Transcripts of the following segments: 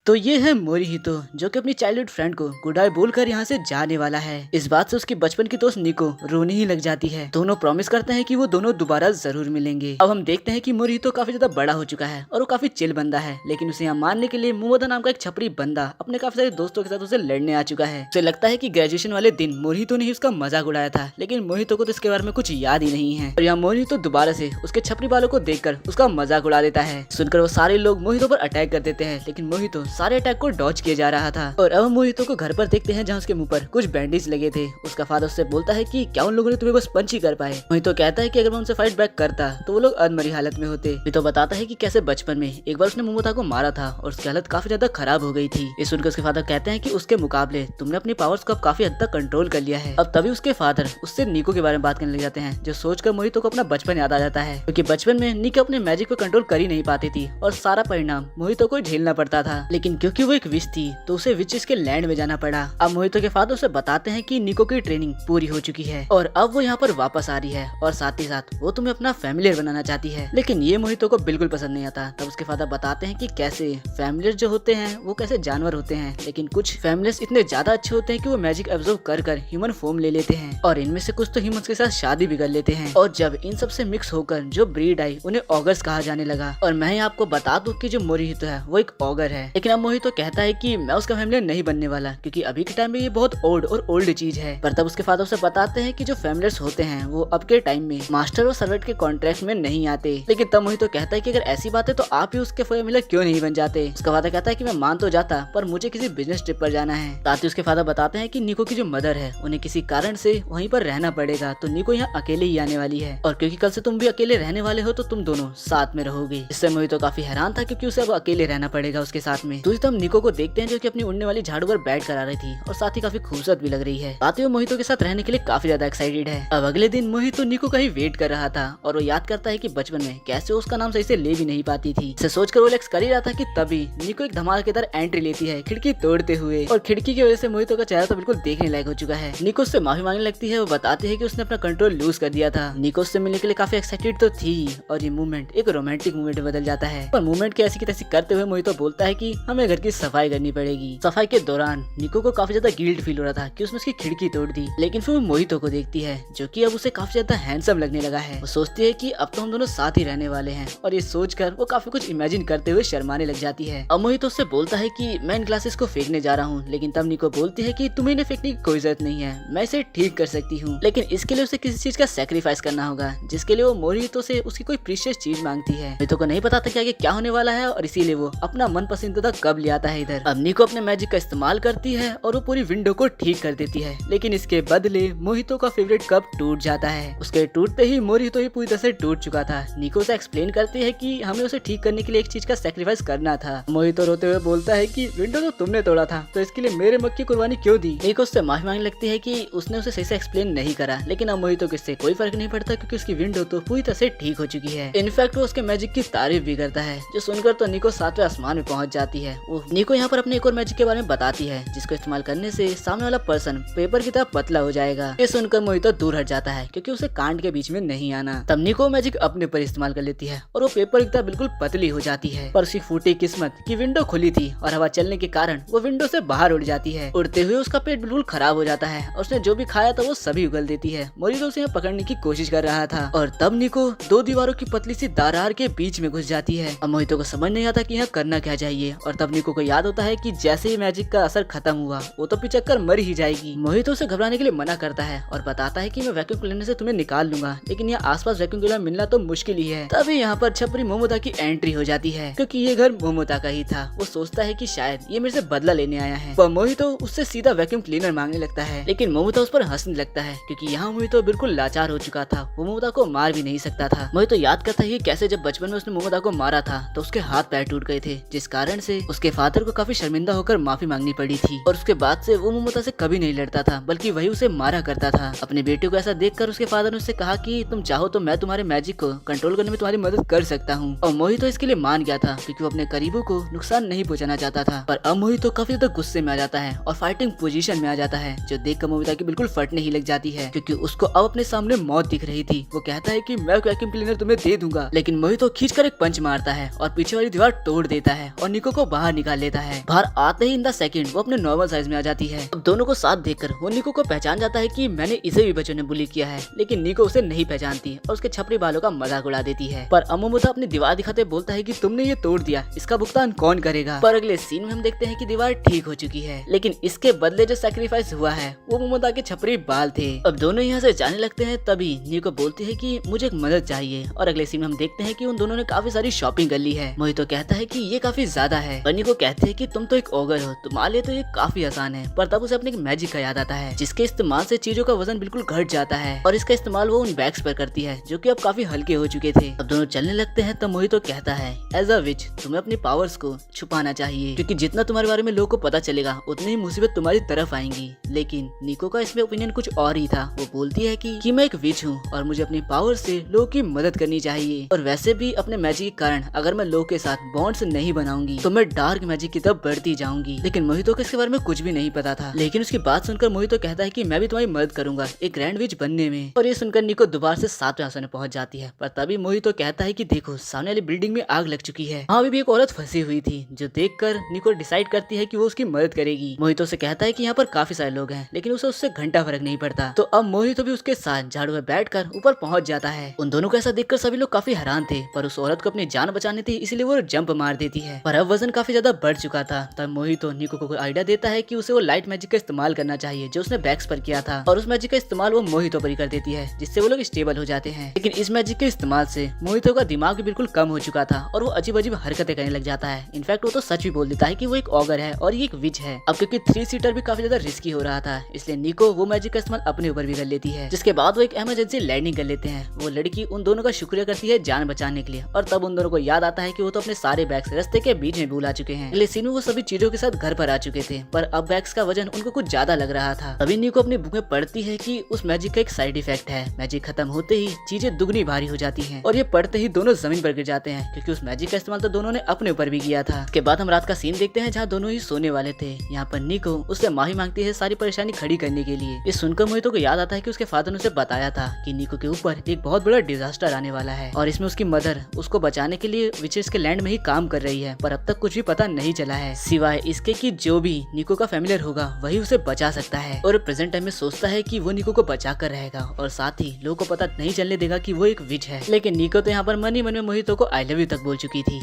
तो ये है मोरिहितो जो कि अपनी चाइल्डहुड फ्रेंड को गुड बाय बोलकर यहाँ से जाने वाला है। इस बात से उसकी बचपन की दोस्त निको रोने ही लग जाती है। दोनों प्रॉमिस करते हैं कि वो दोनों दोबारा जरूर मिलेंगे। अब हम देखते हैं कि मोरिहितो काफी ज्यादा बड़ा हो चुका है और वो काफी चिल बंदा है, लेकिन उसे यहाँ मारने के लिए मोमोदा नाम का एक छपरी बंदा अपने काफी सारे दोस्तों के साथ उसे लड़ने आ चुका है। उसे लगता है कि ग्रेजुएशन वाले दिन मोरिहितो ने ही उसका मजाक उड़ाया था, लेकिन मोरिहितो को तो इसके बारे में कुछ याद ही नहीं है। और यहाँ मोरिहितो दोबारा से उसके छपरी बालों को देखकर उसका मजाक उड़ा देता है। सुनकर वो सारे लोग मोहितो पर अटैक कर देते हैं, लेकिन मोहितो सारे अटैक को डॉज किया जा रहा था। और अब मोहितो को घर पर देखते हैं जहाँ उसके मुंह पर कुछ बैंडेज लगे थे। उसका फादर उससे बोलता है कि क्या उन लोगों ने तुम्हें बस पंच ही कर पाए। मोहितो कहता है कि अगर मैं उनसे फाइट बैक करता तो वो लोग अधमरी हालत में होते। तो बताता है कि कैसे बचपन में एक बार उसने मोमोता को मारा था और उसकी हालत काफी ज्यादा खराब हो गई थी। ये सुनकर उसके फादर कहते हैं कि उसके मुकाबले तुमने अपनी पावर्स को अब काफी हद तक कंट्रोल कर लिया है। अब तभी उसके फादर उससे निको के बारे में बात करने लग जाते हैं, जो सोचकर मोहितो को अपना बचपन याद आ जाता है, क्योंकि बचपन में निको अपने मैजिक को कंट्रोल कर ही नहीं पाती थी और सारा परिणाम मोहितो को झेलना पड़ता था। लेकिन क्योंकि वो एक विच थी तो उसे विचेस के लैंड में जाना पड़ा। अब मोहितो के फादर उसे बताते हैं कि निको की ट्रेनिंग पूरी हो चुकी है और अब वो यहाँ पर वापस आ रही है और साथ ही साथ वो तुम्हें अपना फैमिलियर बनाना चाहती है। लेकिन ये मोहितो को बिल्कुल पसंद नहीं आता। तब उसके फादर बताते हैं कि कैसे फैमिलियर जो होते हैं वो कैसे जानवर होते हैं, लेकिन कुछ फैमिलियर्स इतने ज्यादा अच्छे होते हैं कि वो मैजिक एब्जॉर्ब कर ह्यूमन फॉर्म ले लेते हैं और इनमें से कुछ तो ह्यूमंस के साथ शादी भी कर लेते हैं। और जब इन सब से मिक्स होकर जो ब्रीड आई उन्हें ऑगर्स कहा जाने लगा। और मैं आपको बता दूं कि जो मोरिहितो है वो एक ऑगर है, लेकिन अब मोहितो कहता है कि मैं उसका फैमिलियर नहीं बनने वाला, क्योंकि अभी के टाइम में ये बहुत ओल्ड चीज है। पर तब उसके फादर उसे बताते हैं कि जो फैमिलियर्स होते हैं वो अब के टाइम में मास्टर और सर्वेंट के कॉन्ट्रैक्ट में नहीं आते। लेकिन तब मोहितो कहता है कि अगर ऐसी बात है तो आप ही उसके फैमिलियर क्यों नहीं बन जाते। उसका फादर कहता है कि मैं मान तो जाता, पर मुझे किसी बिजनेस ट्रिप पर जाना है। साथ ही उसके फादर बताते हैं कि निको की जो मदर है उन्हें किसी कारण से वहीं पर रहना पड़ेगा, तो निको यहाँ अकेले ही आने वाली है और क्योंकि कल से तुम भी अकेले रहने वाले हो तो तुम दोनों साथ में रहोगे। इससे मोहितो काफी हैरान था, क्योंकि उसे अब अकेले रहना पड़ेगा उसके साथ में। दूसरी तरफ निको को देखते हैं जो कि अपनी उड़ने वाली झाड़ू पर बैठ कर आ रही थी और साथ ही काफी खूबसूरत भी लग रही है। साथ ही वो मोहितो के साथ रहने के लिए काफी ज्यादा एक्साइटेड है। अब अगले दिन मोहितो निको का ही वेट कर रहा था और वो याद करता है कि बचपन में कैसे उसका नाम सही से ले भी नहीं पाती थी। इसे सोचकर वो रिलैक्स कर ही रहा था कि तभी निको एक धमाकेदार एंट्री लेती है खिड़की तोड़ते हुए, और खिड़की की वजह से मोहितो का चेहरा तो बिल्कुल देखने लायक हो चुका है। निको उससे माफी मांगने लगती है। वो बताती है कि उसने अपना कंट्रोल लूज कर दिया था। निको उससे मिलने के लिए काफी एक्साइटेड तो थी और ये मूवमेंट एक रोमांटिक मूवमेंट में बदल जाता है। पर मूवमेंट की ऐसी की तैसी करते हुए मोहितो बोलता है कि हमें घर की सफाई करनी पड़ेगी। सफाई के दौरान निको को काफी ज्यादा गिल्ट फील हो रहा था कि उसने उसकी खिड़की तोड़ दी, लेकिन फिर वो मोहितो को देखती है जो कि अब उसे काफी ज्यादा हैंडसम लगने लगा है। वो सोचती है कि अब तो हम दोनों साथ ही रहने वाले हैं और ये सोचकर वो काफी कुछ इमेजिन करते हुए शर्माने लग जाती है। अब मोहितो उससे बोलता है कि मैं इन ग्लासेस को फेंकने जा रहा हूँ, लेकिन तब निको बोलती है कि तुम्हें इन्हें फेंकने की कोई जरूरत नहीं है, मैं इसे ठीक कर सकती हूँ, लेकिन इसके लिए उसे किसी चीज का सेक्रीफाइस करना होगा, जिसके लिए वो मोहितो से उसकी कोई प्रीशियस चीज मांगती है। मोहितो को नहीं पता था कि आगे क्या होने वाला है और इसीलिए वो अपना मन पसंदीदा कप ले आता है इधर। अब निको अपने मैजिक का इस्तेमाल करती है और वो पूरी विंडो को ठीक कर देती है, लेकिन इसके बदले मोहितो का फेवरेट कप टूट जाता है। उसके टूटते ही मोहितो ही पूरी तरह से टूट चुका था। निको से एक्सप्लेन करती है कि हमें उसे ठीक करने के लिए एक चीज का सेक्रीफाइस करना था। मोहितो रोते हुए बोलता है कि विंडो तो तुमने तोड़ा था, तो इसके लिए मेरे मक की कुर्बानी क्यों दी। निको उससे माफी मांगने लगती है कि उसने उसे सही से एक्सप्लेन नहीं करा, लेकिन अब मोहितो को इससे कोई फर्क नहीं पड़ता, क्योंकि उसकी विंडो तो पूरी तरह से ठीक हो चुकी है। इनफैक्ट वो उसके मैजिक की तारीफ भी करता है, जो सुनकर तो निको सातवें आसमान में पहुंच जाती है। वो निको यहाँ पर अपने एक और मैजिक के बारे में बताती है, जिसको इस्तेमाल करने से सामने वाला पर्सन पेपर की तरह पतला हो जाएगा। ये सुनकर मोहितो दूर हट जाता है, क्योंकि उसे कांड के बीच में नहीं आना। तब निको मैजिक अपने पर इस्तेमाल कर लेती है और वो पेपर की तरह बिल्कुल पतली हो जाती है। पर उसकी फूटी किस्मत की विंडो खुली थी और हवा चलने के कारण वो विंडो से बाहर उड़ जाती है। उड़ते हुए उसका पेट बिल्कुल खराब हो जाता है और उसने जो भी खाया था वो सभी उगल देती है। मोहितो उसे पकड़ने की कोशिश कर रहा था और तब निको दो दीवारों की पतली सी दरार के बीच में घुस जाती है। अब मोहितो को समझ नहीं आता कि यहाँ करना क्या चाहिए, और तब निको को याद होता है कि जैसे ही मैजिक का असर खत्म हुआ वो तो पिचक कर मर ही जाएगी। मोहितो उसे घबराने के लिए मना करता है और बताता है कि मैं वैक्यूम क्लीनर से तुम्हें निकाल लूंगा, लेकिन यहाँ आसपास वैक्यूम क्लीनर मिलना तो मुश्किल ही है। तभी यहाँ पर छपरी मोमोता की एंट्री हो जाती है, क्योंकि ये घर मोमोता का ही था। वो सोचता है कि शायद ये मेरे से बदला लेने आया है। पर मोहितो उससे सीधा वैक्यूम क्लीनर मांगने लगता है, लेकिन मोमोता उस पर हंसने लगता है, क्योंकि यहाँ मोहितो बिल्कुल लाचार हो चुका था। वो मोमोता को मार भी नहीं सकता था। मोहितो याद करता है कैसे जब बचपन में उसने मोमोता को मारा था तो उसके हाथ पैर टूट गए थे, जिस कारण से उसके फादर को काफी शर्मिंदा होकर माफी मांगनी पड़ी थी। और उसके बाद से वो मोमोता से कभी नहीं लड़ता था, बल्कि वही उसे मारा करता था। अपने बेटे को ऐसा देखकर उसके फादर ने उससे कहा कि तुम चाहो तो मैं तुम्हारे मैजिक को कंट्रोल करने में तुम्हारी मदद कर सकता हूँ। और मोहितो इसके लिए मान गया था, क्योंकि वो अपने करीबों को नुकसान नहीं पहुंचाना चाहता था। पर अब मोहितो काफी ज्यादा गुस्से में आ जाता है और फाइटिंग पोजीशन में आ जाता है, जो देखकर मोमोता की बिल्कुल फटने ही लग जाती है, क्योंकि उसको अब अपने सामने मौत दिख रही थी। वो कहता है कि मैं वैक्यूम क्लीनर तुम्हें दे दूंगा, लेकिन मोहितो खींचकर एक पंच मारता है और पीछे वाली दीवार तोड़ देता है और निको को बाहर निकाल लेता है। बाहर आते ही इन द सेकंड वो अपने नॉर्मल साइज में आ जाती है। अब दोनों को साथ देखकर वो निको को पहचान जाता है कि मैंने इसे भी बच्चों ने बुली किया है, लेकिन निको उसे नहीं पहचानती और उसके छपरी बालों का मजाक उड़ा देती है। पर अमोमोता अपनी दीवार दिखाते बोलता है कि तुमने ये तोड़ दिया, इसका भुगतान कौन करेगा। पर अगले सीन में हम देखते हैं कि दीवार ठीक हो चुकी है, लेकिन इसके बदले जो सैक्रिफाइस हुआ है वो मोमोता के छपरी बाल थे। अब दोनों यहाँ से जाने लगते हैं, तभी निको बोलती है कि मुझे एक मदद चाहिए और अगले सीन में हम देखते हैं कि उन दोनों ने काफी सारी शॉपिंग कर ली है। मोहितो कहता है कि ये काफी ज्यादा है, पर निको कहते हैं कि तुम तो एक ओगर हो, तुम्हारे लिए तो ये काफी आसान है। पर तब उसे अपने एक मैजिक का याद आता है जिसके इस्तेमाल से चीजों का वजन बिल्कुल घट जाता है और इसका इस्तेमाल वो उन बैग्स पर करती है जो कि अब काफी हल्के हो चुके थे। अब दोनों चलने लगते हैं तब मोहितो कहता है एज अ विच तुम्हें अपनी पावर्स को छुपाना चाहिए, क्योंकि जितना तुम्हारे बारे में लोगों को पता चलेगा उतनी ही मुसीबत तुम्हारी तरफ आएंगी। लेकिन निको का इसमें ओपिनियन कुछ और ही था। वो बोलती है कि मैं एक विच हूँ और मुझे अपनी पावर से लोगों की मदद करनी चाहिए, और वैसे भी अपने मैजिक के कारण अगर मैं लोगों के साथ बॉन्ड्स नहीं बनाऊंगी तो मैं डार्क मैजिक की तरफ बढ़ती जाऊंगी। लेकिन मोहितो को इसके बारे में कुछ भी नहीं पता था। लेकिन उसकी बात सुनकर मोहितो कहता है कि मैं भी तुम्हारी मदद करूंगा एक ग्रैंड विच बनने में। और ये सुनकर निको दोबारा से 7वें आसमान में पहुंच जाती है। पर तभी मोहितो कहता है कि देखो सामने वाली बिल्डिंग में आग लग चुकी है, वहाँ भी एक औरत फंसी हुई थी, जो देखकर निको डिसाइड करती है कि वो उसकी मदद करेगी। मोहितो से कहता है कि यहाँ पर काफी सारे लोग हैं, लेकिन उसे उससे घंटा फर्क नहीं पड़ता। तो अब मोहितो भी उसके साथ झाड़ू में बैठकर ऊपर पहुंच जाता है। उन दोनों को ऐसा देखकर सभी लोग काफी हैरान थे, पर उस औरत को अपनी जान बचानी थी, इसलिए वो जंप मार देती है। पर अब वजन काफी ज्यादा बढ़ चुका था। तब मोहितो निको को आइडिया देता है कि उसे वो लाइट मैजिक का इस्तेमाल करना चाहिए जो उसने बैग्स पर किया था, और उस मैजिक का इस्तेमाल वो मोहितो पर ही कर देती है, जिससे वो लोग स्टेबल हो जाते हैं। लेकिन इस मैजिक के इस्तेमाल से मोहितो का दिमाग भी बिल्कुल कम हो चुका था और वो अजीब अजीब हरकतें करने लग जाता है। इनफैक्ट वो तो सच भी बोल देता है कि वो एक ऑगर है और ये एक विच है। अब क्योंकि 3 सीटर भी काफी ज्यादा रिस्की हो रहा था, इसलिए निको वो मैजिक का इस्तेमाल अपने ऊपर भी कर लेती है, जिसके बाद वो एक इमरजेंसी लैंडिंग कर लेते हैं। वो लड़की उन दोनों का शुक्रिया करती है जान बचाने के लिए, और तब उन दोनों को याद आता है कि वो तो अपने सारे बैग्स रास्ते के बीच में भूला चुके हैं। लेकिन वो सभी चीजों के साथ घर पर आ चुके थे, पर अब बैग्स का वजन उनको कुछ ज्यादा लग रहा था। तभी निको अपनी बुक में पढ़ती है कि उस मैजिक का एक साइड इफेक्ट है, मैजिक खत्म होते ही चीजें दुगनी भारी हो जाती हैं, और ये पढ़ते ही दोनों जमीन पर गिर जाते हैं, क्योंकि उस मैजिक का इस्तेमाल तो दोनों ने अपने ऊपर भी किया था। उसके बाद हम रात का सीन देखते हैं जहाँ दोनों ही सोने वाले थे। यहाँ पर निको उससे माफी मांगती है सारी परेशानी खड़ी करने के लिए। ये सुनकर मोहितो को याद आता है कि उसके फादर ने उसे बताया था कि निको के ऊपर एक बहुत बड़ा डिजास्टर आने वाला है, और इसमें उसकी मदर उसको बचाने के लिए विचेस के लैंड में ही काम कर रही है, पर अब तक कुछ भी पता नहीं चला है सिवाय इसके कि जो भी निको का फैमिलियर होगा वही उसे बचा सकता है। और प्रेजेंट टाइम में सोचता है कि वो निको को बचा कर रहेगा और साथ ही लोगों को पता नहीं चलने देगा कि वो एक विच है। लेकिन निको तो यहाँ पर मन ही मन में मोहितो को आई लव यू तक बोल चुकी थी।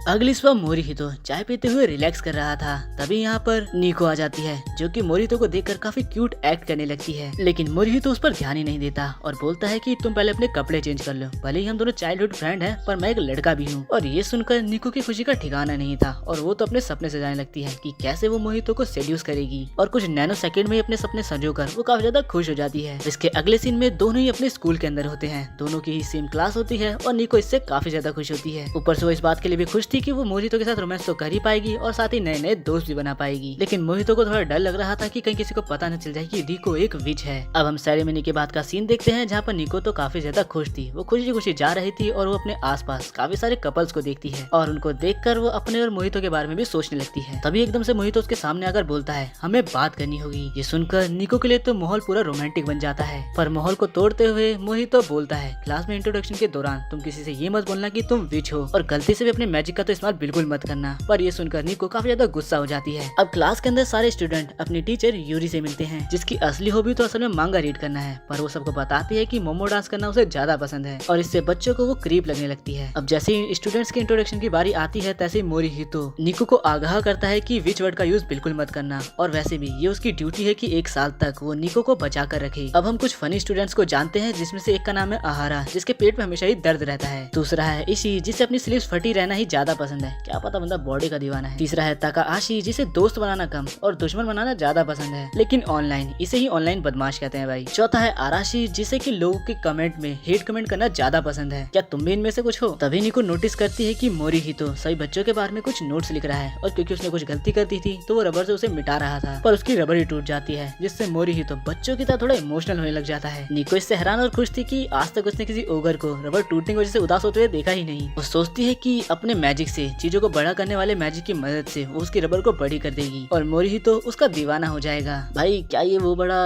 अगली सुबह मोरिहितो चाय पीते हुए रिलैक्स कर रहा था, तभी यहाँ पर निको आ जाती है, जो कि मोरिहितो को देखकर काफी क्यूट एक्ट करने लगती है। लेकिन मोरिहितो उस पर ध्यान ही नहीं देता और बोलता है कि तुम पहले अपने कपड़े चेंज कर लो, भले ही हम दोनों चाइल्डहुड फ्रेंड हैं, पर मैं एक लड़का भी हूँ। और ये सुनकर निको की खुशी का ठिकाना नहीं था, और वो तो अपने सपने सजाने लगती है कि कैसे वो मोहितो को सेड्यूस करेगी, और कुछ नैनो सेकंड में अपने सपने संजोकर वो काफी ज्यादा खुश हो जाती है। इसके अगले सीन में दोनों ही अपने स्कूल के अंदर होते हैं, दोनों की ही सेम क्लास होती है, और निको इससे काफी ज्यादा खुश होती है। ऊपर से वो इस बात के लिए भी खुश थी कि वो मोहितो के साथ रोमांस तो कर ही पाएगी और साथ ही नए नए दोस्त भी बना पाएगी। लेकिन मोहितो को थोड़ा डर लग रहा था कि कहीं किसी को पता न चल जाए कि निको एक विच है। अब हम सेरेमनी के बाद का सीन देखते हैं जहाँ पर निको तो काफी ज्यादा खुश थी। वो खुशी खुशी जा रही थी और वो अपने आसपास काफी सारे कपल्स को देखती है, और उनको देखकर वो अपने और मोहितो के बारे में भी सोचने लगती है। तभी एकदम से मोहितो उसके सामने आकर बोलता है हमें बात करनी होगी। ये सुनकर निको के लिए तो माहौल पूरा रोमांटिक बन जाता है, पर माहौल को तोड़ते हुए मोहितो बोलता है क्लास में इंट्रोडक्शन के दौरान तुम किसी से ये मत बोलना कि तुम विच हो, और गलती से भी अपने मैजिक का तो इस्तेमाल बिल्कुल मत करना। पर ये सुनकर निको काफी ज्यादा गुस्सा हो जाती है। अब क्लास के अंदर सारे स्टूडेंट अपनी टीचर यूरी से मिलते हैं, जिसकी असली हॉबी तो असल में मांगा रीड करना है, पर वो सबको बताती है कि मोमो डांस करना उसे ज्यादा पसंद है, और इससे बच्चों को वो क्रीप लगने लगती है। अब जैसे ही स्टूडेंट्स की इंट्रोडक्शन की बारी आती है, तैसे ही मोरिहितो निको को आगाह करता है कि विच वर्ड का यूज बिल्कुल मत करना, और वैसे भी ये उसकी ड्यूटी है कि 1 साल तक वो निको को बचा कर रखे। अब हम कुछ फनी स्टूडेंट्स को जानते हैं, जिसमें से एक का नाम है आहारा, जिसके पेट में हमेशा ही दर्द रहता है। दूसरा है इशी, जिसे अपनी स्लीव्स फटी रहना ही ज्यादा पसंद है, क्या पता बंदा बॉडी का दीवाना है। तीसरा है ताकाआशी, जिसे दोस्त बनाना कम और दुश्मन बनाना ज्यादा पसंद है, लेकिन ऑनलाइन, इसे ही ऑनलाइन बदमाश कहते हैं भाई। चौथा है आराशी, जिसे कि लोगों के कमेंट में हेट कमेंट करना ज्यादा पसंद है। क्या तुम भी इनमें से कुछ हो? तभी निको नोटिस करती है कि मोरिहितो सभी बच्चों के बारे में कुछ नोट्स लिख रहा है, और क्योंकि उसने कुछ गलती कर दी थी तो वो रबर से उसे मिटा रहा था, पर उसकी रबर ही टूट जाती है, जिससे मोरिहितो बच्चों की तरह थोड़ा इमोशनल होने लग जाता है। निको इससे हैरान और खुश थी कि आज तक उसने किसी ओगर को रबर टूटने की वजह से उदास होते हुए देखा ही नहीं। वो सोचती है कि अपने मैजिक मैजिक से, चीजों को बड़ा करने वाले मैजिक की मदद से वो उसकी रबर को बड़ी कर देगी और मोरिहितो उसका दीवाना हो जाएगा। भाई क्या ये वो बड़ा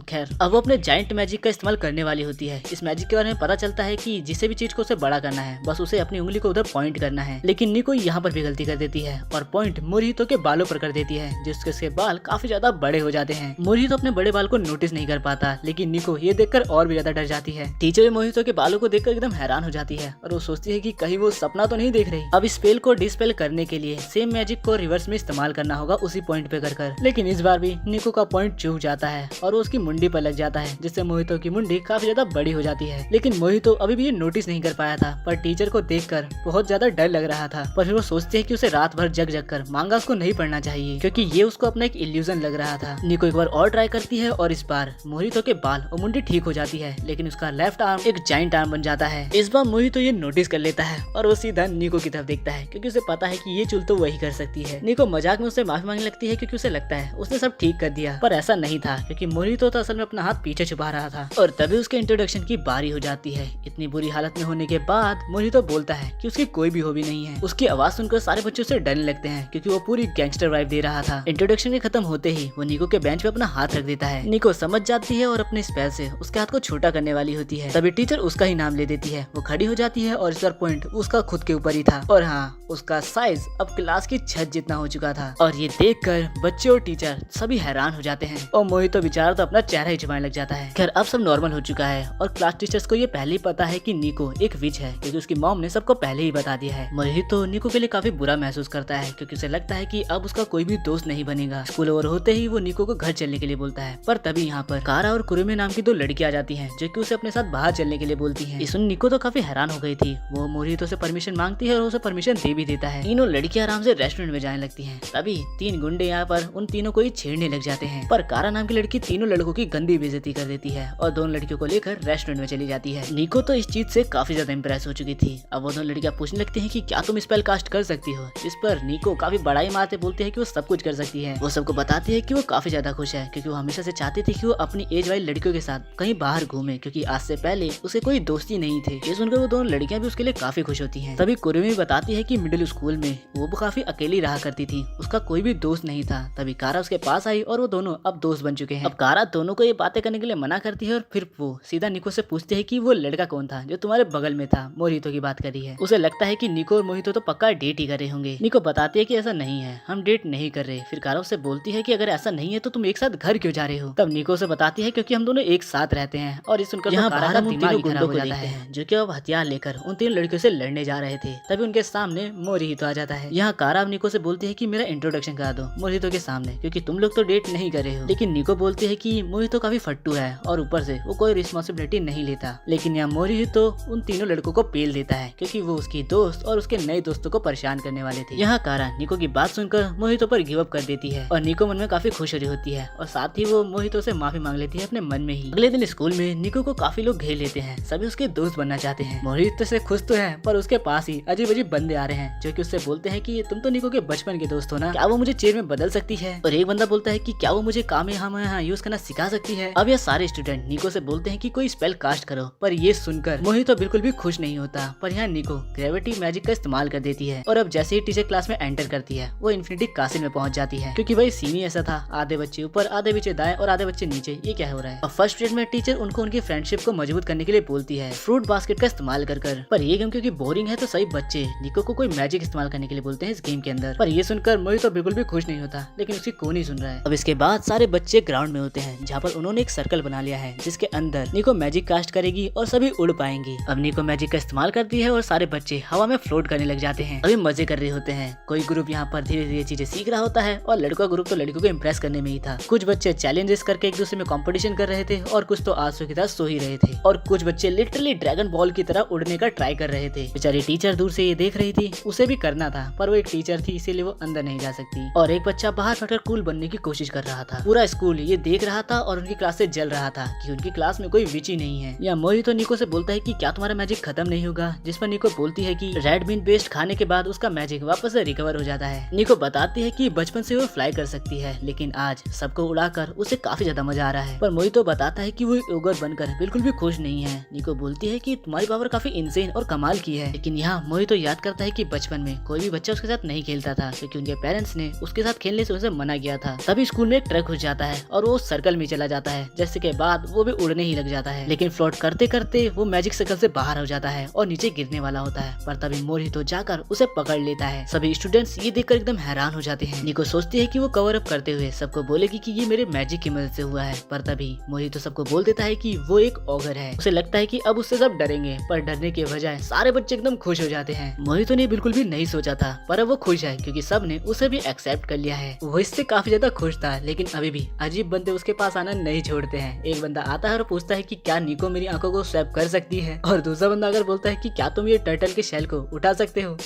खैर अब वो अपने जाइंट मैजिक का इस्तेमाल करने वाली होती है। इस मैजिक के बारे में पता चलता है कि जिसे भी चीज को उसे बड़ा करना है बस उसे अपनी उंगली को उधर पॉइंट करना है, लेकिन निको यहाँ पर भी गलती कर देती है और पॉइंट मोरिहितो के बालों पर कर देती है, जिसके उसके बाल काफी ज्यादा बड़े हो जाते हैं। मोरिहितो अपने बड़े बाल को नोटिस नहीं कर पाता, लेकिन निको ये देखकर और भी ज्यादा डर जाती है। टीचर मोरिहितो के बालों को देखकर एकदम हैरान हो जाती है और वो सोचती है कि कहीं वो सपना तो नहीं देख रही। अब इस स्पेल को डिस्पेल करने के लिए सेम मैजिक को रिवर्स में इस्तेमाल करना होगा उसी पॉइंट पे कर, लेकिन इस बार भी निको का पॉइंट चूक जाता है और वो उसकी मुंडी पर लग जाता है, जिससे मोहितो की मुंडी काफी ज्यादा बड़ी हो जाती है। लेकिन मोहितो अभी भी ये नोटिस नहीं कर पाया था, पर टीचर को देखकर बहुत ज्यादा डर लग रहा था। पर फिर वो सोचते हैं कि उसे रात भर जग जग कर मांगा उसको नहीं पढ़ना चाहिए, क्योंकि ये उसको अपना एक इल्यूजन लग रहा था। निको एक बार और ट्राई करती है और इस बार मोहितो के बाल और मुंडी ठीक हो जाती है, लेकिन उसका लेफ्ट आर्म एक जाइंट आर्म बन जाता है। इस बार मोहितो ये नोटिस कर लेता है और वो सीधा निको की तरफ देखता है, क्योंकि उसे पता है कि ये चुल तो वही कर सकती है। निको मजाक में उससे माफी मांगने लगती है, क्योंकि उसे लगता है उसने सब ठीक कर दिया, पर ऐसा नहीं था, क्योंकि मोहितो तो असल में अपना हाथ पीछे छुपा रहा था। और तभी उसके इंट्रोडक्शन की बारी हो जाती है। इतनी बुरी हालत में होने के बाद मोहितो बोलता है कि उसकी कोई भी हॉबी नहीं है। उसकी आवाज सुनकर सारे बच्चे उसे डरने लगते हैं, क्योंकि वो पूरी गैंगस्टर वाइब दे रहा था। इंट्रोडक्शन के खत्म होते ही वो निको के बेंच पे अपना हाथ रख देता है। निको समझ जाती है और अपने स्पेल से उसके हाथ को छोटा करने वाली होती है। तभी टीचर उसका ही नाम ले देती है। वो खड़ी हो जाती है और इस बार पॉइंट उसका खुद के ऊपर ही था और हाँ, उसका साइज अब क्लास की छत जितना हो चुका था। और ये देखकर बच्चे और टीचर सभी हैरान हो जाते हैं और मोहितो बेचारा तो अपना चेहरा ही छुपाने लग जाता है। खैर अब सब नॉर्मल हो चुका है और क्लास टीचर्स को ये पहले ही पता है कि निको एक विच है, क्योंकि उसकी मॉम ने सबको पहले ही बता दिया है। मोहितो निको के लिए काफी बुरा महसूस करता है, क्योंकि उसे लगता है कि अब उसका कोई भी दोस्त नहीं बनेगा। स्कूल ओवर होते ही वो निको को घर चलने के लिए बोलता है, पर तभी यहाँ पर कारा और कुरुमे नाम की दो लड़कियां आ जाती हैं, जो कि उसे अपने साथ बाहर चलने के लिए बोलती हैं। इस सुन निको तो काफी हैरान हो गई थी। वो मोहितो से परमिशन मांगती है और उसे परमिशन दे भी देता है। तीनों लड़कियां आराम से रेस्टोरेंट में जाने लगती हैं। तभी तीन गुंडे यहाँ पर उन तीनों को ही छेड़ने लग जाते हैं, पर कारा नाम की लड़की तीनों लड़कों की गंदी बेइज्जती कर देती है और दोनों लड़कियों को लेकर रेस्टोरेंट में चली जाती है। निको तो इस चीज से काफी ज्यादा इंप्रेस हो चुकी थी। अब वो दोनों लड़कियां पूछने लगती हैं कि क्या तुम स्पेल कास्ट कर सकती हो। इस पर निको काफी बड़ाई मारते बोलते हैं कि वो सब कुछ कर सकती है। वो सबको बताती है कि वो काफी ज्यादा खुश है, क्योंकि वो हमेशा से चाहती थी कि वो अपनी एज वाली लड़कियों के साथ कहीं बाहर घूमे, क्योंकि आज से पहले उसे कोई दोस्ती नहीं थे। ये सुनकर वो दोनों लड़कियां भी उसके लिए काफी खुश होती हैं। तभी कुरुमी बताती है कि मिडिल स्कूल में वो काफी अकेली रहा करती थी, उसका कोई भी दोस्त नहीं था। तभी कारा उसके पास आई और वो दोनों अब दोस्त बन चुके हैं। अब कारा दोनों को ये बातें करने के लिए मना करती है और फिर वो सीधा निको से पूछते है कि वो लड़का कौन था जो तुम्हारे बगल में था। मोहितो की बात करी है। उसे लगता है कि निको और मोहितो तो पक्का डेट ही कर रहे होंगे। निको बताती है कि ऐसा नहीं है, हम डेट नहीं कर रहे। फिर कारा उससे बोलती है कि अगर ऐसा नहीं है तो तुम एक साथ घर क्यों जा रहे हो। तब निको से बताती है क्योंकि हम दोनों एक साथ रहते हैं। और इस सुनकर यहाँ कारा का दिमाग खराब हो जाता है, जो कि अब हथियार लेकर उन तीन लड़कियों से लड़ने जा रहे थे। तभी उनके सामने मोहितो आ जाता है। यहाँ कारा निको से बोलती है कि मेरा इंट्रोडक्शन करा दो मोहितो के सामने, क्योंकि तुम लोग तो डेट नहीं कर रहे हो। लेकिन निको बोलती है कि मोहितो काफी फट्टू है और ऊपर से वो कोई रिस्पॉन्सिबिलिटी नहीं लेता। लेकिन यहाँ मोहितो उन तीनों लड़कों को पेल देता है, क्योंकि वो उसकी दोस्त और उसके नए दोस्तों को परेशान करने वाले थे। यहाँ कारा निको की बात सुनकर मोहितो पर गिव अप कर देती है और निको मन में काफी खुश हो रही होती है और साथ ही वो मोहितो से माफी मांग लेती है अपने मन में ही। अगले दिन स्कूल में निको को काफी लोग घेर लेते हैं, सभी उसके दोस्त बनना चाहते हैं। मोहितो से खुश तो है, पर उसके पास ही अजीब अजीब बंदे आ रहे हैं, जो कि उससे बोलते हैं कि तुम तो निको के बचपन के दोस्त हो ना, क्या वो मुझे चेयर में बदल सकती है। और एक बंदा बोलता है कि क्या वो मुझे कामेहामेहा यूज करना सिखा सकती है। अब ये सारे स्टूडेंट निको से बोलते हैं कि कोई स्पेल कास्ट करो, पर ये सुनकर मोहितो बिल्कुल भी खुश नहीं होता। पर यहाँ निको ग्रेविटी मैजिक का इस्तेमाल कर देती है और अब जैसे ही टीचर क्लास में एंटर करती है वो इन्फिनिटी कासिल में पहुंच जाती है, क्योंकि भाई सीन ही ऐसा था, आधे बच्चे ऊपर आधे बच्चे दाएं और आधे बच्चे नीचे। ये क्या हो रहा है। अब फर्स्ट पीरियड में टीचर उनको उनकी फ्रेंडशिप को मजबूत करने के लिए बोलती है फ्रूट बास्केट का इस्तेमाल कर। पर ये गेम क्योंकि बोरिंग है तो सभी बच्चे निको को कोई मैजिक इस्तेमाल करने के लिए बोलते हैं इस गेम के अंदर। पर ये सुनकर मोहितो बिल्कुल भी खुश नहीं होता, लेकिन उसकी कौन ही सुन रहा है। अब इसके बाद सारे बच्चे ग्राउंड में होते हैं, जहाँ पर उन्होंने एक सर्कल बना लिया है जिसके अंदर निको मैजिक कास्ट करेगी और सभी उड़ पाएंगे। अब निको मैजिक का इस्तेमाल करती है और सारे बच्चे हवा में फ्लोट करने लग जाते हैं। अभी मजे कर रहे होते हैं। कोई ग्रुप यहाँ पर धीरे धीरे चीजें सीख रहा होता है और लड़का ग्रुप तो लड़कियों को इम्प्रेस करने में ही था। कुछ बच्चे चैलेंजेस करके एक दूसरे में कंपटीशन कर रहे थे और कुछ तो आंसू की तरह सो ही रहे थे और कुछ बच्चे लिटरली ड्रैगन बॉल की तरह उड़ने का ट्राई कर रहे थे। बेचारी टीचर दूर से ये देख रही थी, उसे भी करना था, पर वो एक टीचर थी इसीलिए वो अंदर नहीं जा सकती। और एक बच्चा बाहर फटकर कूल बनने की कोशिश कर रहा था। पूरा स्कूल ये देख रहा था और उनकी क्लास से जल रहा था कि उनकी क्लास में कोई विच ही नहीं है। या मोहितो निको से बोलता है कि क्या तुम्हारा मैजिक खत्म नहीं होगा, जिस पर निको बोलती है कि रेड बीन पेस्ट खाने के बाद उसका मैजिक वापस से रिकवर हो जाता है। निको बताती है कि बचपन से वो फ्लाई कर सकती है, लेकिन आज सबको उड़ाकर उसे काफी ज्यादा मजा आ रहा है। पर मोहितो बताता है कि वो ओगर बनकर बिल्कुल भी खुश नहीं है। निको बोलती है कि तुम्हारी पावर काफी इंसेन और कमाल की है, लेकिन यहाँ मोहितो याद करता है कि बचपन में कोई भी बच्चा उसके साथ नहीं खेलता था क्योंकि उनके पेरेंट्स ने उसके साथ खेलने से उसे मना किया था। तभी स्कूल में एक ट्रक घुस जाता है और वो सर्कल में चला जाता है, जिससे के बाद वो भी उड़ने ही लग जाता है। लेकिन फ्लोट करते करते वो मैजिक सर्कल से बाहर हो जाता है और नीचे गिरने वाला होता है, पर तभी मोहितो जाकर उसे पकड़ लेता है। सभी स्टूडेंट्स ये देखकर एकदम हैरान हो जाते हैं। निको सोचती है कि वो कवर अप करते हुए सबको बोलेगी कि ये मेरे मैजिक की मदद से हुआ है, पर तभी मोहितो सबको बोल देता है कि वो एक ऑगर है। उसे लगता है कि अब उससे सब डरेंगे, पर डरने के बजाय सारे बच्चे एकदम खुश हो जाते हैं। मोहितो ने बिल्कुल भी नहीं सोचा था, पर अब वो खुश है क्योंकि सब ने उसे भी एक्सेप्ट कर लिया है। वो इससे काफी ज्यादा खुश था, लेकिन अभी भी अजीब बंदे उसके पास आना नहीं छोड़ते हैं। एक बंदा आता है और पूछता है कि क्या निको मेरी आंखों को स्वैप कर सकती है, और दूसरा बंदा अगर बोलता है कि क्या तुम ये टर्टल के शेल को उठा सकते हो।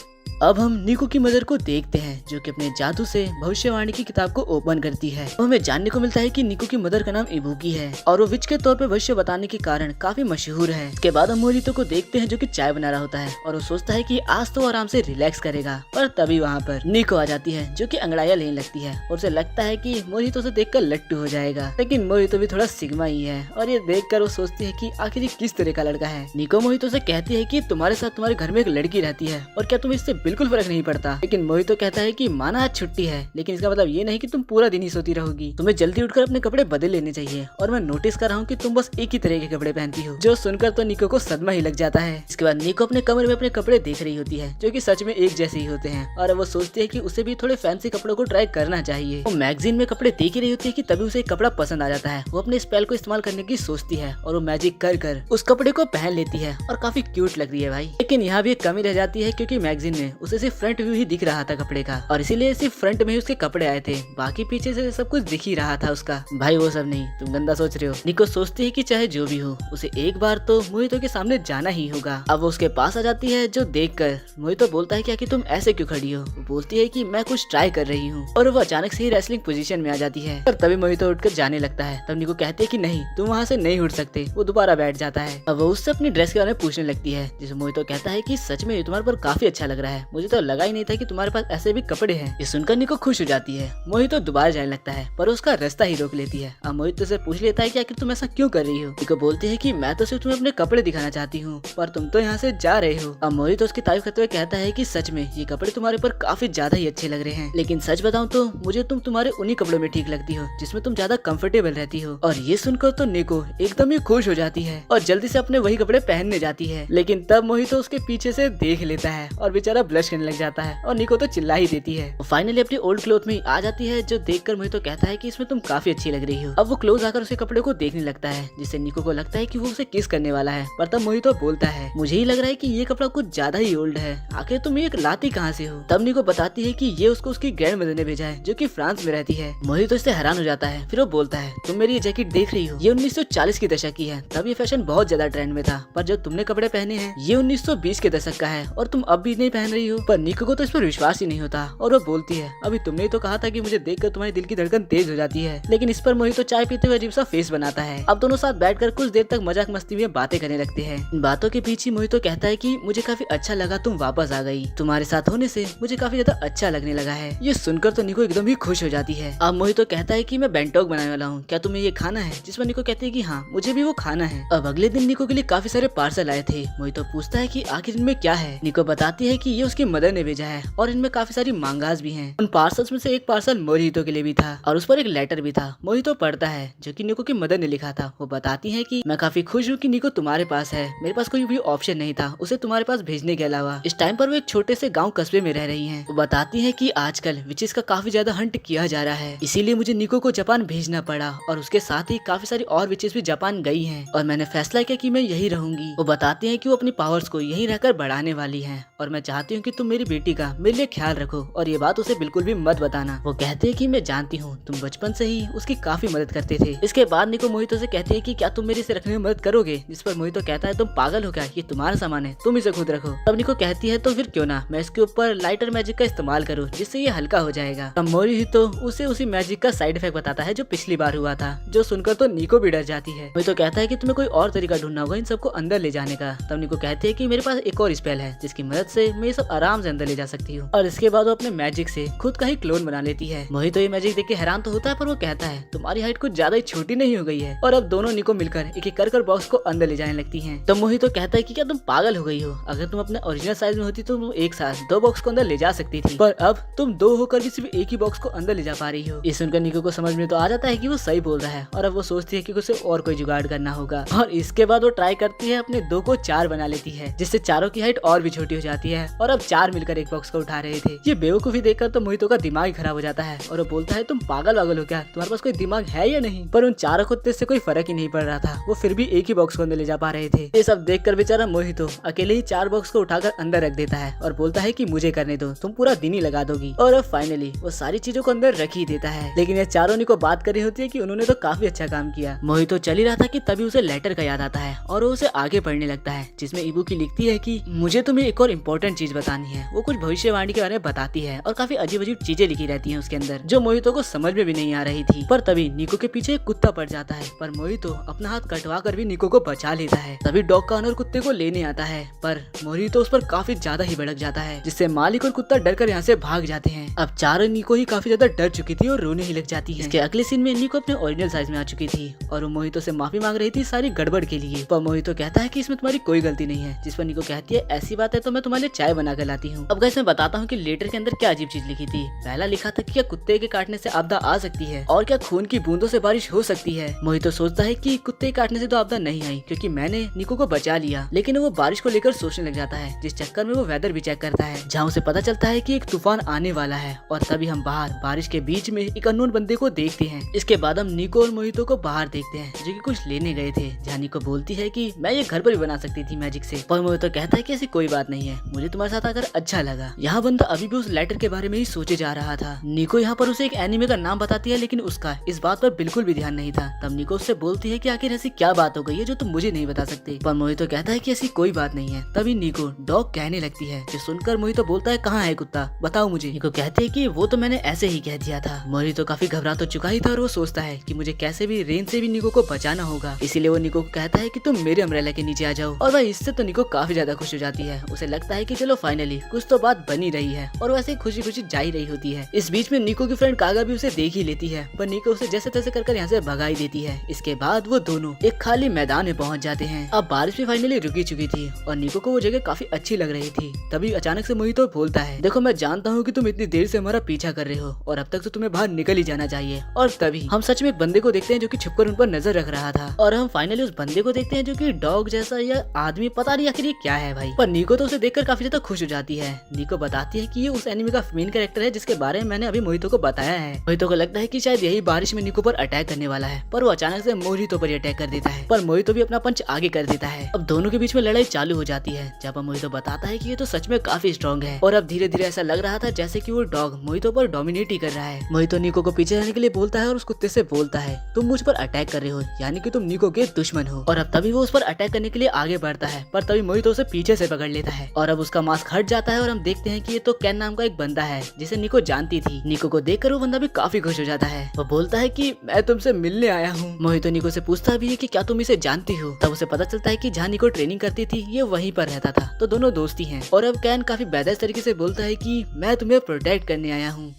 अब हम निको की मदर को देखते हैं जो कि अपने जादू से भविष्यवाणी की किताब को ओपन करती है। तो हमें जानने को मिलता है कि निको की मदर का नाम इबुकी है और वो विच के तौर पे भविष्य बताने के कारण काफी मशहूर है। इसके बाद हम मोहितो को देखते हैं जो कि चाय बना रहा होता है और वो सोचता है कि आज तो आराम से रिलैक्स करेगा, पर तभी वहाँ पर निको आ जाती है जो कि अंगड़ाइयाँ लेने लगती है और उसे लगता है कि मोहितो से देखकर लट्टू हो जाएगा। लेकिन मोहितो भी थोड़ा सिग्मा ही है और ये देखकर वो सोचती है कि आखिर ये किस तरह का लड़का है। निको मोहितो से कहती है कि तुम्हारे साथ तुम्हारे घर में एक लड़की रहती है और क्या तुम्हें इससे बिल्कुल फर्क नहीं पड़ता। लेकिन मोहितो कहता है कि माना आज छुट्टी है, लेकिन इसका मतलब ये नहीं कि तुम पूरा दिन ही सोती रहोगी। तुम्हें जल्दी उठकर अपने कपड़े बदल लेने चाहिए और मैं नोटिस कर रहा हूँ कि तुम बस एक ही तरह के कपड़े पहनती हो। जो सुनकर तो निको को सदमा ही लग जाता है। इसके बाद निको अपने कमरे में अपने कपड़े देख रही होती है जो कि सच में एक जैसे ही होते हैं और वो सोचती है कि उसे भी थोड़े फैंसी कपड़ों को ट्राई करना चाहिए। वो मैगजीन में कपड़े देख ही रही होती है कि तभी उसे एक कपड़ा पसंद आ जाता है। वो अपने स्पेल को इस्तेमाल करने की सोचती है और वो मैजिक कर कर उस कपड़े को पहन लेती है और काफी क्यूट लग रही है भाई। लेकिन यहाँ भी एक कमी रह जाती है क्योंकि मैगजीन में उसे सिर्फ फ्रंट व्यू ही दिख रहा था कपड़े का और इसीलिए सिर्फ फ्रंट में ही उसके कपड़े आए थे, बाकी पीछे से सब कुछ दिख ही रहा था उसका। भाई वो सब नहीं, तुम गंदा सोच रहे हो। निको सोचती है कि चाहे जो भी हो उसे एक बार तो मोहितो के सामने जाना ही होगा। अब वो उसके पास आ जाती है जो देखकर मोहितो बोलता है कि तुम ऐसे क्यों खड़ी हो। वो बोलती है कि मैं कुछ ट्राई कर रही हूँ और वो अचानक से ही रेसलिंग पोजीशन में आ जाती है और तभी मोहितो उठकर जाने लगता है। तब निको कहती है कि नहीं तुम वहाँ से नहीं उठ सकते। वो दोबारा बैठ जाता है। अब वो उससे अपनी ड्रेस के बारे में पूछने लगती है जिसे मोहितो कहता है कि सच में तुम्हारे पर काफी अच्छा लग रहा है, मुझे तो लगा ही नहीं था कि तुम्हारे पास ऐसे भी कपड़े हैं। ये सुनकर निको खुश हो जाती है। मोहितो दोबारा जाने लगता है पर उसका रास्ता ही रोक लेती है। अब मोहितो से पूछ लेता है कि आखिर तुम ऐसा क्यों कर रही हो। निको बोलती है कि मैं तो सिर्फ तुम्हें अपने कपड़े दिखाना चाहती हूँ, पर तुम तो यहाँ से जा रहे हो। अब मोहितो उसकी तारीफ करते हुए कहता है कि सच में ये कपड़े तुम्हारे पर काफी ज्यादा ही अच्छे लग रहे हैं, लेकिन सच बताऊं तो मुझे तुम तुम्हारे उन्हीं कपड़ों में ठीक लगती हो जिसमें तुम ज्यादा कंफर्टेबल रहती हो। और ये सुनकर तो निको एकदम ही खुश हो जाती है और जल्दी से अपने वही कपड़े पहनने जाती है। लेकिन तब मोहितो उसके पीछे से देख लेता है और बेचारा ब्लश करने लग जाता है और निको तो चिल्ला ही देती है। फाइनली अपनी ओल्ड क्लोथ में आ जाती है जो देखकर मोहितो कहता है कि इसमें तुम काफी अच्छी लग रही हो। अब वो क्लोज आकर उसके कपड़े को देखने लगता है जिससे निको को लगता है कि वो उसे किस करने वाला है, पर तब मोहितो बोलता है मुझे ही लग रहा है कि ये कपड़ा कुछ ज्यादा ही ओल्ड है, आखिर तुम ये लाती कहाँ से हो। तब निको बताती है कि ये उसको उसकी ग्रैंड मदर ने भेजा है जो कि फ्रांस में रहती है। मोहितो इससे हैरान हो जाता है। फिर वो बोलता है तुम मेरी ये जैकेट देख रही हो, ये 1940 की दशक की है, तब ये फैशन बहुत ज्यादा ट्रेंड में था, पर जो तुमने कपड़े पहने हैं ये 1920 के दशक का है और तुम अब भी नहीं पहन रही हो। पर निको को तो इस पर विश्वास ही नहीं होता और वो बोलती है अभी तुमने तो कहा था कि मुझे देखकर तुम्हारे दिल की धड़कन तेज हो जाती है। लेकिन इस पर मोहितो चाय पीते हुए अजीब सा फेस बनाता है। अब दोनों साथ बैठकर कुछ देर तक मजाक मस्ती में बातें करने लगते हैं। इन बातों के पीछे मोहितो कहता है कि मुझे काफी अच्छा लगा तुम वापस आ गई, तुम्हारे साथ होने से मुझे काफी ज्यादा अच्छा लगने लगा है। ये सुनकर तो निको एकदम ही खुश हो जाती है। अब मोहितो कहता है कि मैं बेंटोक बनाने वाला हूँ, क्या तुम्हें ये खाना है। जिस पर निको कहती है कि हाँ मुझे भी वो खाना है। अब अगले दिन निको के लिए काफी सारे पार्सल आए थे। मोहितो पूछता है कि आखिर इनमें क्या है। निको बताती है कि ये उसकी मदर ने भेजा है और इनमें काफी सारी मांगास भी हैं। उन पार्सल्स में से एक पार्सल मोहितो के लिए भी था और उस पर एक लेटर भी था। मोहितो पढ़ता है जो कि निको की मदर ने लिखा था। वो बताती है कि मैं काफी खुश हूँ कि निको तुम्हारे पास है, मेरे पास कोई भी ऑप्शन नहीं था उसे तुम्हारे पास भेजने के अलावा। इस टाइम पर वो एक छोटे से गाँव कस्बे में रह रही है। वो बताती है कि आजकल विचेस का काफी ज्यादा हंट किया जा रहा है, इसीलिए मुझे निको को जापान भेजना पड़ा और उसके साथ ही काफी सारी और विचेस भी जापान गई हैं और मैंने फैसला किया कि मैं यही रहूंगी। वो बताती है कि वो अपनी पावर्स को यहीं रहकर बढ़ाने वाली है और मैं चाहती हूँ कि तुम मेरी बेटी का मेरे लिए ख्याल रखो और ये बात उसे बिल्कुल भी मत बताना। वो कहते हैं कि मैं जानती हूँ तुम बचपन से ही उसकी काफी मदद करते थे। इसके बाद निको मोहितो से कहती है कि क्या तुम मेरे इसे रखने में मदद करोगे। जिस पर मोहितो कहता है तुम पागल हो क्या, ये तुम्हारा सामान है, तुम इसे खुद रखो। तब निको कहती है तो फिर क्यों ना मैं इसके ऊपर लाइटर मैजिक का इस्तेमाल करूँ जिससे ये हल्का हो जाएगा। तब मोहितो उसे उसी मैजिक का साइड इफेक्ट बताता है जो पिछली बार हुआ था, जो सुनकर तो निको भी डर जाती है। मोहितो कहता है कि तुम्हें कोई और तरीका ढूंढना होगा इन सबको अंदर ले जाने का। तब निको कहती है कि मेरे पास एक और स्पेल है जिसकी मदद से मैं ये सब आराम से अंदर ले जा सकती हूँ। और इसके बाद वो अपने मैजिक से खुद का ही क्लोन बना लेती है। मोहितो ये मैजिक देख के हैरान तो होता है, पर वो कहता है तुम्हारी हाइट कुछ ज्यादा ही छोटी नहीं हो गई है। और अब दोनों निको मिलकर एक एक कर बॉक्स को अंदर ले जाने लगती हैं। तो मोहितो कहता है कि क्या तुम पागल हो गई हो, अगर तुम अपने ओरिजिनल साइज में होती तो तुम एक साथ 2 बॉक्स को अंदर ले जा सकती थी, पर अब तुम 2 होकर भी सिर्फ एक ही बॉक्स को अंदर ले जा पा रही हो। इस सुनकर निको को समझ में तो आ जाता है कि वो सही बोल रहा है और अब वो सोचती है कि उसे और कोई जुगाड़ करना होगा। और इसके बाद वो ट्राई करती है अपने 2 को 4 बना लेती है, जिससे चारों की हाइट और भी छोटी हो जाती है। और अब 4 मिलकर एक बॉक्स को उठा रहे थे। ये बेवकूफी देखकर तो मोहितो का दिमाग ही खराब हो जाता है और वो बोलता है तुम पागल हो क्या, तुम्हारे पास कोई दिमाग है या नहीं। पर उन चारों कुत्ते से कोई फर्क ही नहीं पड़ रहा था, वो फिर भी एक ही बॉक्स को अंदर ले जा पा रहे थे। ये सब देखकर बेचारा मोहितो अकेले ही 4 बॉक्स को उठाकर अंदर रख देता है और बोलता है कि मुझे करने दो, तुम पूरा दिन ही लगा दोगी। और अब फाइनली वो सारी चीजों को अंदर रख ही देता है। लेकिन ये चारों निको बात कर रही होती है कि उन्होंने तो काफी अच्छा काम किया। मोहितो चल ही रहा था कि तभी उसे लेटर का याद आता है और वो उसे आगे पढ़ने लगता है, जिसमें इबुकी लिखती है कि मुझे तुम्हें एक और इम्पोर्टेंट चीज बतानी है। वो कुछ भविष्यवाणी के बारे में बताती है और काफी अजीब अजीब चीजें लिखी रहती हैं उसके अंदर, जो मोहितो को समझ में भी नहीं आ रही थी। पर तभी निको के पीछे एक कुत्ता पड़ जाता है, पर मोहितो अपना हाथ कटवा कर भी निको को बचा लेता है। तभी डॉग का ओनर कुत्ते को लेने आता है, पर मोहितो उस पर काफी ज्यादा ही भड़क जाता है, जिससे मालिक और कुत्ता डर कर यहाँ से भाग जाते हैं। अब चारों निको ही काफी ज्यादा डर चुकी थी और रोने ही लग जाती है। इसके अगले सीन में निको अपने ओरिजिनल साइज में आ चुकी थी और वो मोहितो से माफी मांग रही थी सारी गड़बड़ के लिए। पर मोहितो कहता है कि इसमें तुम्हारी कोई गलती नहीं है, जिस पर निको कहती है ऐसी बात है तो मैं तुम्हारे लिए चाय बना कर लाती हूँ। अब गाइस मैं बताता हूँ कि लेटर के अंदर क्या अजीब चीज लिखी थी। पहला लिखा था कि क्या कुत्ते के काटने से आपदा आ सकती है और क्या खून की बूंदों से बारिश हो सकती है। मोहितो सोचता है कि कुत्ते के काटने से तो आपदा नहीं आई क्योंकि मैंने निको को बचा लिया, लेकिन वो बारिश को लेकर सोचने लग जाता है, जिस चक्कर में वो वेदर भी चेक करता है, जहाँ उसे पता चलता है कि एक तूफान आने वाला है। और तभी हम बाहर बारिश के बीच में एक अननोन बंदे को देखते हैं। इसके बाद हम निको और मोहितो को बाहर देखते हैं, जो कि कुछ लेने गए थे। जहाँ निको बोलती है कि मैं ये घर पर भी बना सकती थी मैजिक से, पर मोहितो कहता है कि ऐसी कोई बात नहीं है, मुझे तुम्हारे साथ आकर अच्छा लगा। यहाँ बंदा अभी भी उस लेटर के बारे में ही सोचे जा रहा था। निको यहाँ पर उसे एक एनिमे का नाम बताती है, लेकिन उसका इस बात पर बिल्कुल भी ध्यान नहीं था। तब निको उससे बोलती है कि आखिर ऐसी क्या बात हो गई है जो तुम मुझे नहीं बता सकते, पर मोहितो कहता है कि ऐसी कोई बात नहीं है। तभी निको डॉग कहने लगती है, जो सुनकर मोहितो बोलता है कहाँ है कुत्ता, बताओ मुझे। निको कहती है कि वो तो मैंने ऐसे ही कह दिया था। मोहितो काफी घबरा तो चुका ही था और वो सोचता है कि मुझे कैसे भी रेन से भी निको को बचाना होगा, इसीलिए वो निको को कहता है कि तुम मेरे अम्ब्रेला के नीचे आ जाओ। और वह इससे तो निको काफी ज्यादा खुश हो जाती है। उसे लगता है कि चलो फाइनली कुछ तो बात बनी रही है और वैसे खुशी खुशी जा ही रही होती है। इस बीच में निको की फ्रेंड कागा भी उसे देख ही लेती है, पर निको उसे जैसे तैसे कर यहाँ से भगा ही देती है। इसके बाद वो दोनों एक खाली मैदान में पहुंच जाते हैं। अब बारिश भी फाइनली रुकी चुकी थी और निको को वो जगह काफी अच्छी लग रही थी। तभी अचानक से मोहितो बोलता है, देखो मैं जानता हूँ कि तुम इतनी देर से हमारा पीछा कर रहे हो और अब तक तो तुम्हें बाहर निकल ही जाना चाहिए। और तभी हम सच में एक बंदे को देखते हैं जो कि छुपकर उन पर नजर रख रहा था, और हम फाइनली उस बंदे को देखते हैं जो कि डॉग जैसा या आदमी, पता नहीं आखिर ये क्या है भाई। पर निको तो उसे देखकर काफी ज्यादा खुश हो जाती है। निको बताती है कि ये उस एनिमे का मेन कैरेक्टर है जिसके बारे में मैंने अभी मोहितो को बताया है। मोहितो को लगता है कि शायद यही बारिश में निको पर अटैक करने वाला है, पर वो अचानक से मोहितो पर अटैक कर देता है, पर मोहितो भी अपना पंच आगे कर देता है। अब दोनों के बीच में लड़ाई चालू हो जाती है, जब मोहितो बताता है कि ये तो सच में काफी स्ट्रॉन्ग है। और अब धीरे धीरे ऐसा लग रहा था जैसे कि वो डॉग मोहितो पर डोमिनेट ही कर रहा है। मोहितो निको को पीछे रहने के लिए बोलता है और उस कुत्ते से बोलता है, तुम मुझ पर अटैक कर रहे हो, यानी कि तुम निको के दुश्मन हो। और अब तभी वो उस पर अटैक करने के लिए आगे बढ़ता है, पर तभी मोहितो उसे पीछे से पकड़ लेता है और अब उसका मास्क हट जाता है और हम देखते हैं कि ये तो कैन नाम का एक बंदा है जिसे निको जानती थी। निको को देखकर वो बंदा भी काफी खुश हो जाता है। वो बोलता है कि मैं तुमसे मिलने आया हूँ। मोहितो निको से पूछता भी है कि क्या तुम इसे जानती हो। तब उसे पता चलता है कि जहाँ निको ट्रेनिंग करती थी ये वहीं पर रहता था, तो दोनों दोस्ती हैं। और अब कैन काफी बेहतर तरीके से बोलता है कि मैं तुम्हें प्रोटेक्ट करने आया हूँ।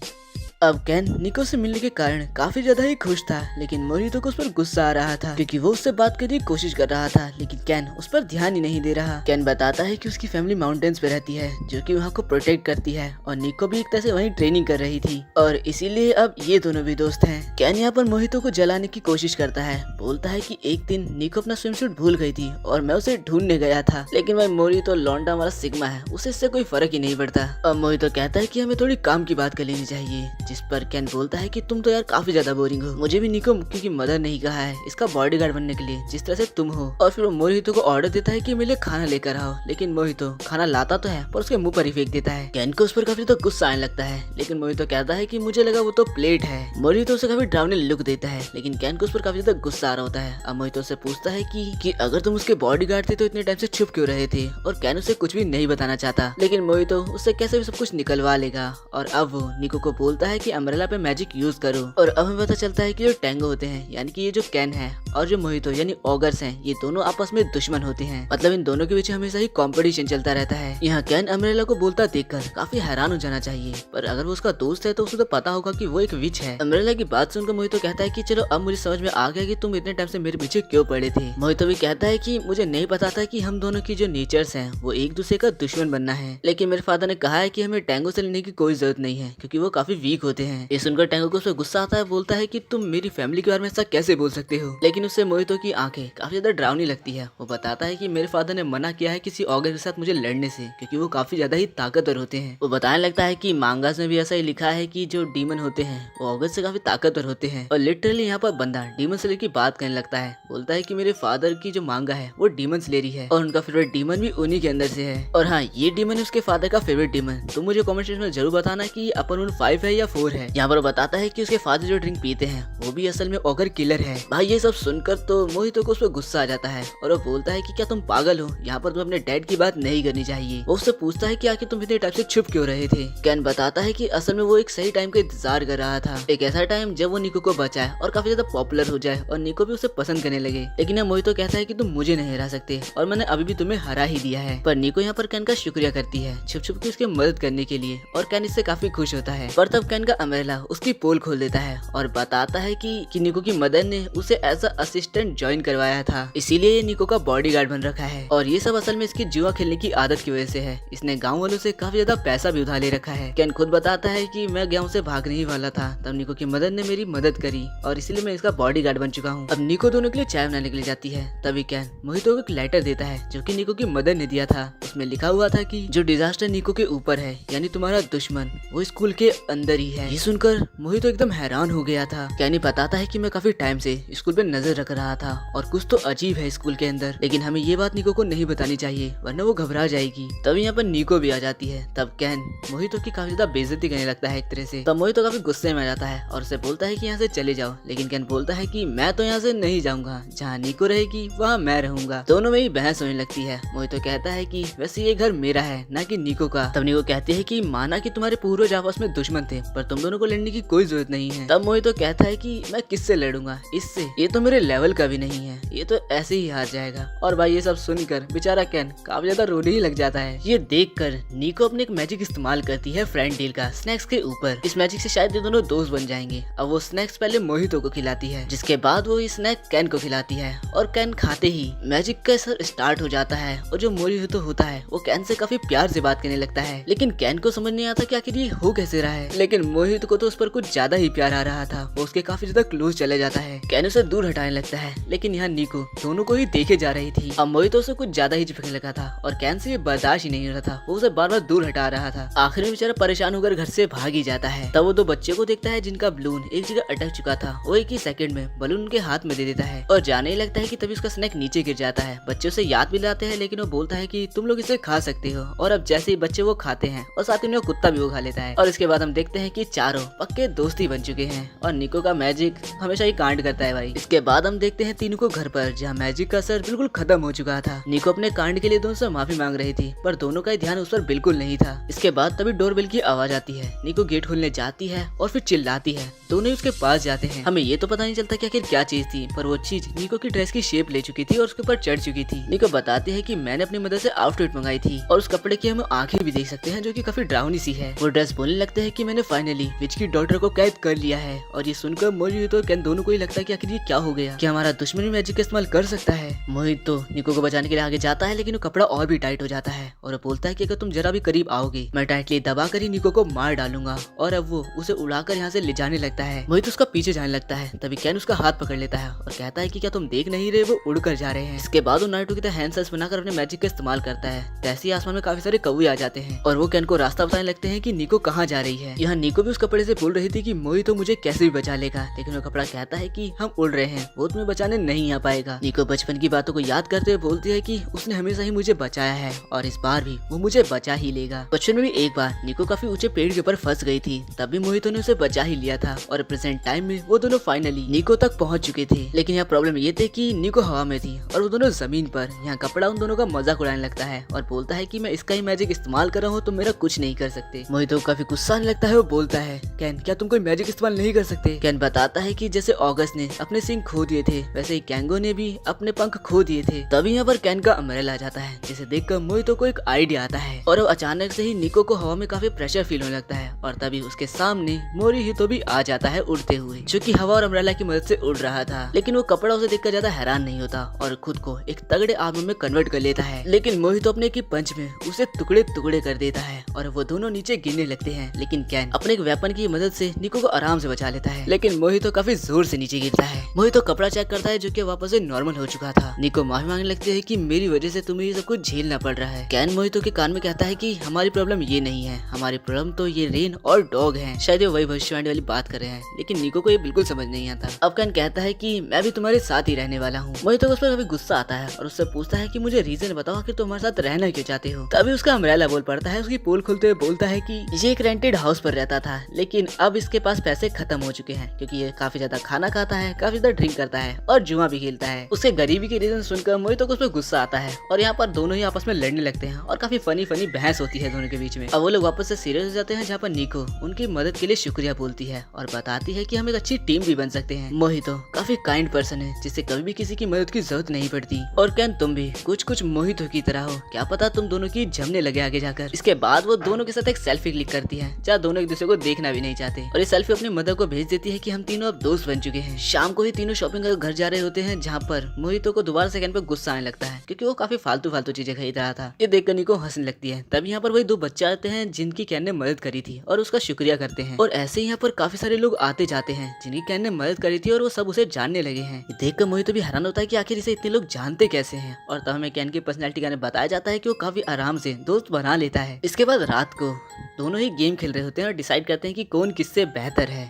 अब कैन निको से मिलने के कारण काफी ज्यादा ही खुश था, लेकिन मोहितो को उस पर गुस्सा आ रहा था क्योंकि वो उससे बात करने की कोशिश कर रहा था, लेकिन कैन उस पर ध्यान ही नहीं दे रहा। कैन बताता है कि उसकी फैमिली माउंटेन्स पे रहती है जो कि वहाँ को प्रोटेक्ट करती है और निको भी एक तरह से वहीं ट्रेनिंग कर रही थी और इसीलिए अब ये दोनों भी दोस्त हैं। कैन यहाँ पर मोहितो को जलाने की कोशिश करता है, बोलता है कि एक दिन निको अपना स्विम सूट भूल गई थी और मैं उसे ढूंढने गया था, लेकिन भाई मोहितो लौंडा हमारा सिग्मा है, उसे इससे कोई फर्क ही नहीं पड़ता। अब मोहितो कहता है कि हमें थोड़ी काम की बात कर लेनी चाहिए, जिस पर कैन बोलता है कि तुम तो यार काफी ज्यादा बोरिंग हो, मुझे भी निको की मदर नहीं कहा है इसका बॉडीगार्ड बनने के लिए जिस तरह से तुम हो। और फिर वो मोहितो को ऑर्डर देता है कि मेरे लिए खाना लेकर आओ, लेकिन मोहितो खाना लाता तो है पर उसके मुंह पर ही फेंक देता है। कैन को उस पर काफी तो गुस्सा आने लगता है, लेकिन मोहितो कहता है कि मुझे लगा वो तो प्लेट है। मोहितो उसे काफी डरावनी लुक देता है, लेकिन कैन को उस पर काफी ज्यादा गुस्सा आ रहा होता है। अब मोहितो से पूछता है कि अगर तुम उसके बॉडीगार्ड थे तो इतने टाइम से छुप क्यों रहे थे, और कैन उसे कुछ भी नहीं बताना चाहता, लेकिन मोहितो उससे कैसे भी सब कुछ निकलवा लेगा। और अब वो निको को बोलता है कि अम्ब्रेला पे मैजिक यूज करो, और अब हमें पता चलता है कि जो टैंगो होते हैं यानी कि ये जो कैन है और जो मोहितो यानी ऑगर्स हैं ये दोनों आपस में दुश्मन होते हैं। मतलब इन दोनों के बीच हमेशा ही कंपटीशन चलता रहता है। यहाँ कैन अम्ब्रेला को बोलता देखकर काफी हैरान हो जाना चाहिए, पर अगर वो उसका दोस्त है तो उसे तो पता होगा कि वो एक विच है। अम्ब्रेला की बात सुनकर मोहितो कहता है कि चलो अब मुझे समझ में आ गया कि तुम इतने टाइम से मेरे पीछे क्यों पड़े थे। मोहितो भी कहता है कि मुझे नहीं पता था कि हम दोनों की जो नेचर्स हैं वो एक दूसरे का दुश्मन बनना है, लेकिन मेरे फादर ने कहा है कि हमें टैंगो से लेने की कोई जरूरत नहीं है क्योंकि वो काफी वीक होते हैं। ये सुनकर टैंगो को उसमें गुस्सा आता है, बोलता है कि तुम मेरी फैमिली के बारे में ऐसा कैसे बोल सकते हो। लेकिन उससे मोहितो की आंखें काफी ज्यादा डरावनी लगती है। वो बताता है कि मेरे फादर ने मना किया है किसी ऑगर के साथ मुझे लड़ने से क्योंकि वो काफी ज्यादा ही ताकतवर होते हैं। वो बताने लगता है कि मांगास में भी ऐसा ही लिखा है कि जो डीमन होते हैं वो ऑगर से काफी ताकतवर होते हैं। और लिटरली यहाँ पर बंदा डीमन स्लेयर की बात करने लगता है, बोलता है कि मेरे फादर की जो मांगा है वो डीमन स्लेयर है और उनका फेवरेट डीमन भी उन्हीं के अंदर से है। और हाँ, ये डीमन है उसके फादर का फेवरेट डीमन। तो मुझे कमेंट सेक्शन में जरूर बताना कि अपर 5 है या 4 है। यहाँ पर बताता है कि उसके फादर जो ड्रिंक पीते हैं वो भी असल में ऑगर किलर है। भाई ये सब सुनकर तो मोहितो को उस पर गुस्सा आ जाता है और वो बोलता है कि क्या तुम पागल हो, यहाँ पर तुम अपने डैड की बात नहीं करनी चाहिए। वो उससे पूछता है कि आखिर तुम इतने टाइम से छुप क्यों रहे थे। कैन बताता है कि असल में वो एक सही टाइम का इंतजार कर रहा था, एक ऐसा टाइम जब वो निको को बचाए और काफी ज्यादा पॉपुलर हो जाए और निको भी उसे पसंद करने लगे। लेकिन यहाँ मोहितो कहता है कि तुम मुझे नहीं हरा सकते और मैंने अभी भी तुम्हें हरा ही दिया है। पर निको यहाँ पर कैन का शुक्रिया करती है छुप छुप के उसकी मदद करने के लिए और कैन इससे काफी खुश होता है। पर तब कैन का अम्ब्रेला उसकी पोल खोल देता है और बताता है कि निको की मदर ने उसे एज अ असिस्टेंट ज्वाइन करवाया था, इसीलिए ये निको का बॉडीगार्ड बन रखा है। और ये सब असल में इसकी जुआ खेलने की आदत की वजह से है। इसने गाँव वालों से काफी ज्यादा पैसा भी उधार ले रखा है। कैन खुद बताता है कि मैं गाँव से भागने ही वाला था, तब निको की मदर ने मेरी मदद करी और इसीलिए मैं इसका बॉडीगार्ड बन चुका हूँ। अब निको दोनों के लिए चाय बनाने के लिए जाती है, तभी कैन मोहितो को एक लेटर देता है जो कि निको की मदर ने दिया था। उसमें लिखा हुआ था कि जो डिजास्टर निको के ऊपर है यानी तुम्हारा दुश्मन वो स्कूल के अंदर ही है। ये सुनकर मोहितो एकदम हैरान हो गया था। कैनी बताता है कि मैं काफी टाइम से स्कूल पे नजर रख रहा था और कुछ तो अजीब है स्कूल के अंदर, लेकिन हमें ये बात निको को नहीं बतानी चाहिए वरना वो घबरा जाएगी। तभी यहाँ पर निको भी आ जाती है। तब कैन मोहितो की काफी ज्यादा बेइज्जती करने लगता है एक तरह से। तब मोहितो काफी गुस्से में आ जाता है और उसे बोलता है कि यहाँ से चले जाओ, लेकिन कैन बोलता है कि मैं तो यहाँ से नहीं जाऊंगा, जहाँ निको रहेगी वहाँ मैं रहूंगा। दोनों में ही बहस होने लगती है। मोहितो कहता है कि वैसे ये घर मेरा है ना कि निको का। तब निको कहती है कि माना कि तुम्हारे पूर्वज आपस में दुश्मन थे पर तुम दोनों को लड़ने की कोई जरूरत नहीं है। तब मोहितो कहता है कि मैं किससे लड़ूंगा, इससे, ये तो मेरे लेवल का भी नहीं है, ये तो ऐसे ही हार जाएगा। और भाई ये सब सुनकर बेचारा कैन काफी ज्यादा रोने ही लग जाता है। ये देखकर निको अपने एक मैजिक इस्तेमाल करती है फ्रेंड डील का स्नैक्स के ऊपर। इस मैजिक से शायद ये दोनों दोस्त बन जाएंगे। अब वो स्नैक्स पहले मोहितो को खिलाती है, जिसके बाद वो ये स्नैक कैन को खिलाती है और कैन खाते ही मैजिक का असर स्टार्ट हो जाता है और जो मोहितो होता है वो कैन से काफी प्यार से बात करने लगता है। लेकिन कैन को समझ नहीं आता कि आखिर ये हो कैसे रहा है। लेकिन मोहितो को तो उस पर कुछ ज्यादा ही प्यार आ रहा था, वो उसके काफी ज्यादा क्लोज चले जाता है। कैन उसे दूर हटाने लगता है, लेकिन यहाँ निको दोनों को ही देखे जा रही थी। अब मोहितो उसे कुछ ज्यादा ही चिपकने लगा था और कैन से ये बर्दाश्त ही नहीं हो रहा था, वो उसे बार बार दूर हटा रहा था। आखिर में बेचारा परेशान होकर घर से भाग ही जाता है। तब वो दो बच्चे को देखता है जिनका बलून एक जगह अटक चुका था। वो एक ही सेकंड में बलून उनके हाथ में दे देता है और जाने ही लगता है कि तभी उसका स्नैक नीचे गिर जाता है। बच्चे उसे याद भी लाते हैं, लेकिन वो बोलता है कि तुम लोग इसे खा सकते हो। और अब जैसे ही बच्चे वो खाते हैं और साथ ही में कुत्ता भी वो खा लेता है। और इसके बाद हम देखते हैं कि चारों पक्के दोस्ती बन चुके हैं और निको का मैजिक हमेशा ही कांड करता है भाई। इसके बाद हम देखते हैं तीनों को घर पर, जहाँ मैजिक का असर बिल्कुल खत्म हो चुका था। निको अपने कांड के लिए दोनों से माफी मांग रही थी, पर दोनों का ध्यान उस पर बिल्कुल नहीं था। इसके बाद तभी डोरबेल की आवाज आती है। निको गेट खोलने जाती है और फिर चिल्लाती है। दोनों ही उसके पास जाते हैं। हमें ये तो पता नहीं चलता कि आखिर क्या चीज थी, पर वो चीज निको की ड्रेस की शेप ले चुकी थी और उसके ऊपर चढ़ चुकी थी। निको बताती है कि मैंने अपनी मदद से आउटफिट मंगाई थी और उस कपड़े की हम आंखें भी देख सकते हैं जो कि काफी डरावनी सी है। वो ड्रेस बोलने लगते हैं कि मैंने फाइनली विच की डॉटर को कैद कर लिया है। और ये सुनकर मोहितो और कैन दोनों को ही लगता है कि आखिर ये क्या हो गया, क्या हमारा दुश्मन भी मैजिक का इस्तेमाल कर सकता है। मोहितो निको को बचाने के लिए आगे जाता है, लेकिन वो कपड़ा और भी टाइट हो जाता है और वो बोलता है कि अगर तुम जरा भी करीब आओगे मैं टाइटली दबा कर ही निको को मार डालूंगा। और अब वो उसे उड़ाकर यहाँ से ले जाने लगता है। मोहितो उसका पीछे जाने लगता है, तभी कैन उसका हाथ पकड़ लेता है और कहता है कि क्या तुम देख नहीं रहे वो उड़ कर जा रहे हैं। इसके बाद वो नारुतो की तरह हैंड्स बनाकर अपने मैजिक का इस्तेमाल करता है। तैसे ही आसमान में काफी सारे कौवे आ जाते हैं और वो कैन को रास्ता बताने लगते हैं कि निको कहाँ जा रही है। यहाँ निको भी उस कपड़े से बोल रही थी कि मोहितो मुझे कैसे भी बचा लेगा, लेकिन वो कपड़ा कहता है कि हम उड़ रहे हैं, वो तुम्हें बचाने नहीं आ पाएगा। निको बचपन की बातों को याद करते हुए बोलती है कि उसने हमेशा ही मुझे बचाया है और इस बार भी वो मुझे बचा ही लेगा। बचपन में भी एक बार निको काफी ऊंचे पेड़ के ऊपर फंस गई थी, तभी मोहितो ने उसे बचा ही लिया था और प्रेजेंट टाइम में वो दोनों फाइनली निको तक पहुंच चुके थे। लेकिन यहाँ प्रॉब्लम ये थी कि निको हवा में थी और वो दोनों जमीन पर। यहाँ कपड़ा उन दोनों का मजाक उड़ाने लगता है और बोलता है कि मैं इसका ही मैजिक इस्तेमाल कर रहा हूँ तो मेरा कुछ नहीं कर सकते। मोहितो काफी गुस्सा आने लगता है। वो बोलता है कैन क्या तुम कोई मैजिक इस्तेमाल नहीं कर सकते। कैन बताता है कि जैसे ऑगस्ट ने अपने सिंह खो खो दिए थे वैसे ही कैंगो ने भी अपने पंख खो दिए थे। तभी यहाँ पर कैन का अम्ब्रेला आ जाता है जिसे देखकर मोहितो को एक आइडिया आता है और अचानक से ही निको को हवा में काफी प्रेशर फील होने लगता है और तभी उसके सामने मोरिहितो भी आ जाता है उड़ते हुए, जो कि हवा और अम्ब्रेला की मदद से उड़ रहा था। लेकिन वो कपड़ा उसे देखकर ज्यादा हैरान नहीं होता और खुद को एक तगड़े आर्मर में कन्वर्ट कर लेता है। लेकिन मोहितो अपने की पंच में उसे टुकड़े टुकड़े कर देता है और वो दोनों नीचे गिरने लगते हैं। लेकिन कैन अपने एक वेपन की मदद से निको को आराम से बचा लेता है, लेकिन मोहितो काफी जोर से नीचे गिरता है। मोहितो कपड़ा चेक करता है जो कि वापस से नॉर्मल हो चुका था। निको माफी मांगने लगती है कि मेरी वजह से तुम्हें ये सब कुछ झेलना पड़ रहा है। कैन मोहितो के कान में कहता है कि हमारी प्रॉब्लम ये नहीं है, हमारी प्रॉब्लम तो ये रेन और डॉग है। शायद ये वही भविष्यवाणी वाली बात कर रहे हैं, लेकिन निको को ये बिल्कुल समझ नहीं आता। अब कैन कहता है कि मैं भी तुम्हारे साथ ही रहने वाला हूँ। मोहितो को उस पर काफी गुस्सा आता है और उससे पूछता है कि मुझे रीजन बताओ कि तुम हमारे साथ रहना क्यों चाहते हो। तभी उसका अम्ब्रेला बोल पड़ता है। उसकी पोल खोलते हुए बोलता है कि ये एक रेंटेड हाउस पर रहता था, लेकिन अब इसके पास पैसे खत्म हो चुके हैं क्योंकि ये काफी ज्यादा खाना खाता है, काफी ज्यादा ड्रिंक करता है और जुआ भी खेलता है। उसके गरीबी के रीजन सुनकर मोहितो को उस पर गुस्सा आता है और यहाँ पर दोनों ही आपस में लड़ने लगते हैं और काफी फनी बहस होती है दोनों के बीच में। अब वो लोग वापस से सीरियस हो जाते हैं, जहाँ पर निको उनकी मदद के लिए शुक्रिया बोलती है और बताती है कि हम एक अच्छी टीम भी बन सकते हैं। मोहितो काफी काइंड पर्सन है जिससे कभी भी किसी की मदद की जरूरत नहीं पड़ती और कैन तुम भी कुछ मोहितो की तरह हो, क्या पता तुम दोनों की जमने लगे आगे जाकर। इसके बाद वो दोनों के साथ एक सेल्फी क्लिक करती है जहाँ दोनों एक दूसरे को देखना भी नहीं चाहते और ये सेल्फी अपनी मदर को भेज देती है कि हम तीनों अब दोस्त बन चुके हैं। शाम को ही तीनों शॉपिंग कर घर जा रहे होते हैं, जहाँ पर मोहितो को दोबारा से कैन पर गुस्सा आने लगता है क्योंकि वो काफी फालतू चीजें खरीद रहा था। ये देखकर निको हंसने लगती है। तब यहाँ पर वही दो बच्चे आते हैं जिनकी कैन ने मदद करी थी और उसका शुक्रिया करते हैं और ऐसे ही यहाँ पर काफी सारे लोग आते जाते हैं जिनकी कैन ने मदद करी थी और वो सब उसे जानने लगे हैं। ये देखकर मोहितो भी हैरान होता है कि आखिर इसे इतने लोग जानते कैसे हैं और तब हमें कैन की पर्सनैलिटी का बताया जाता है कि वो काफी आराम से दोस्त बना लेता है। इसके बाद रात को दोनों ही गेम खेल रहे होते हैं और डिसाइड करते हैं कि कौन किससे बेहतर है।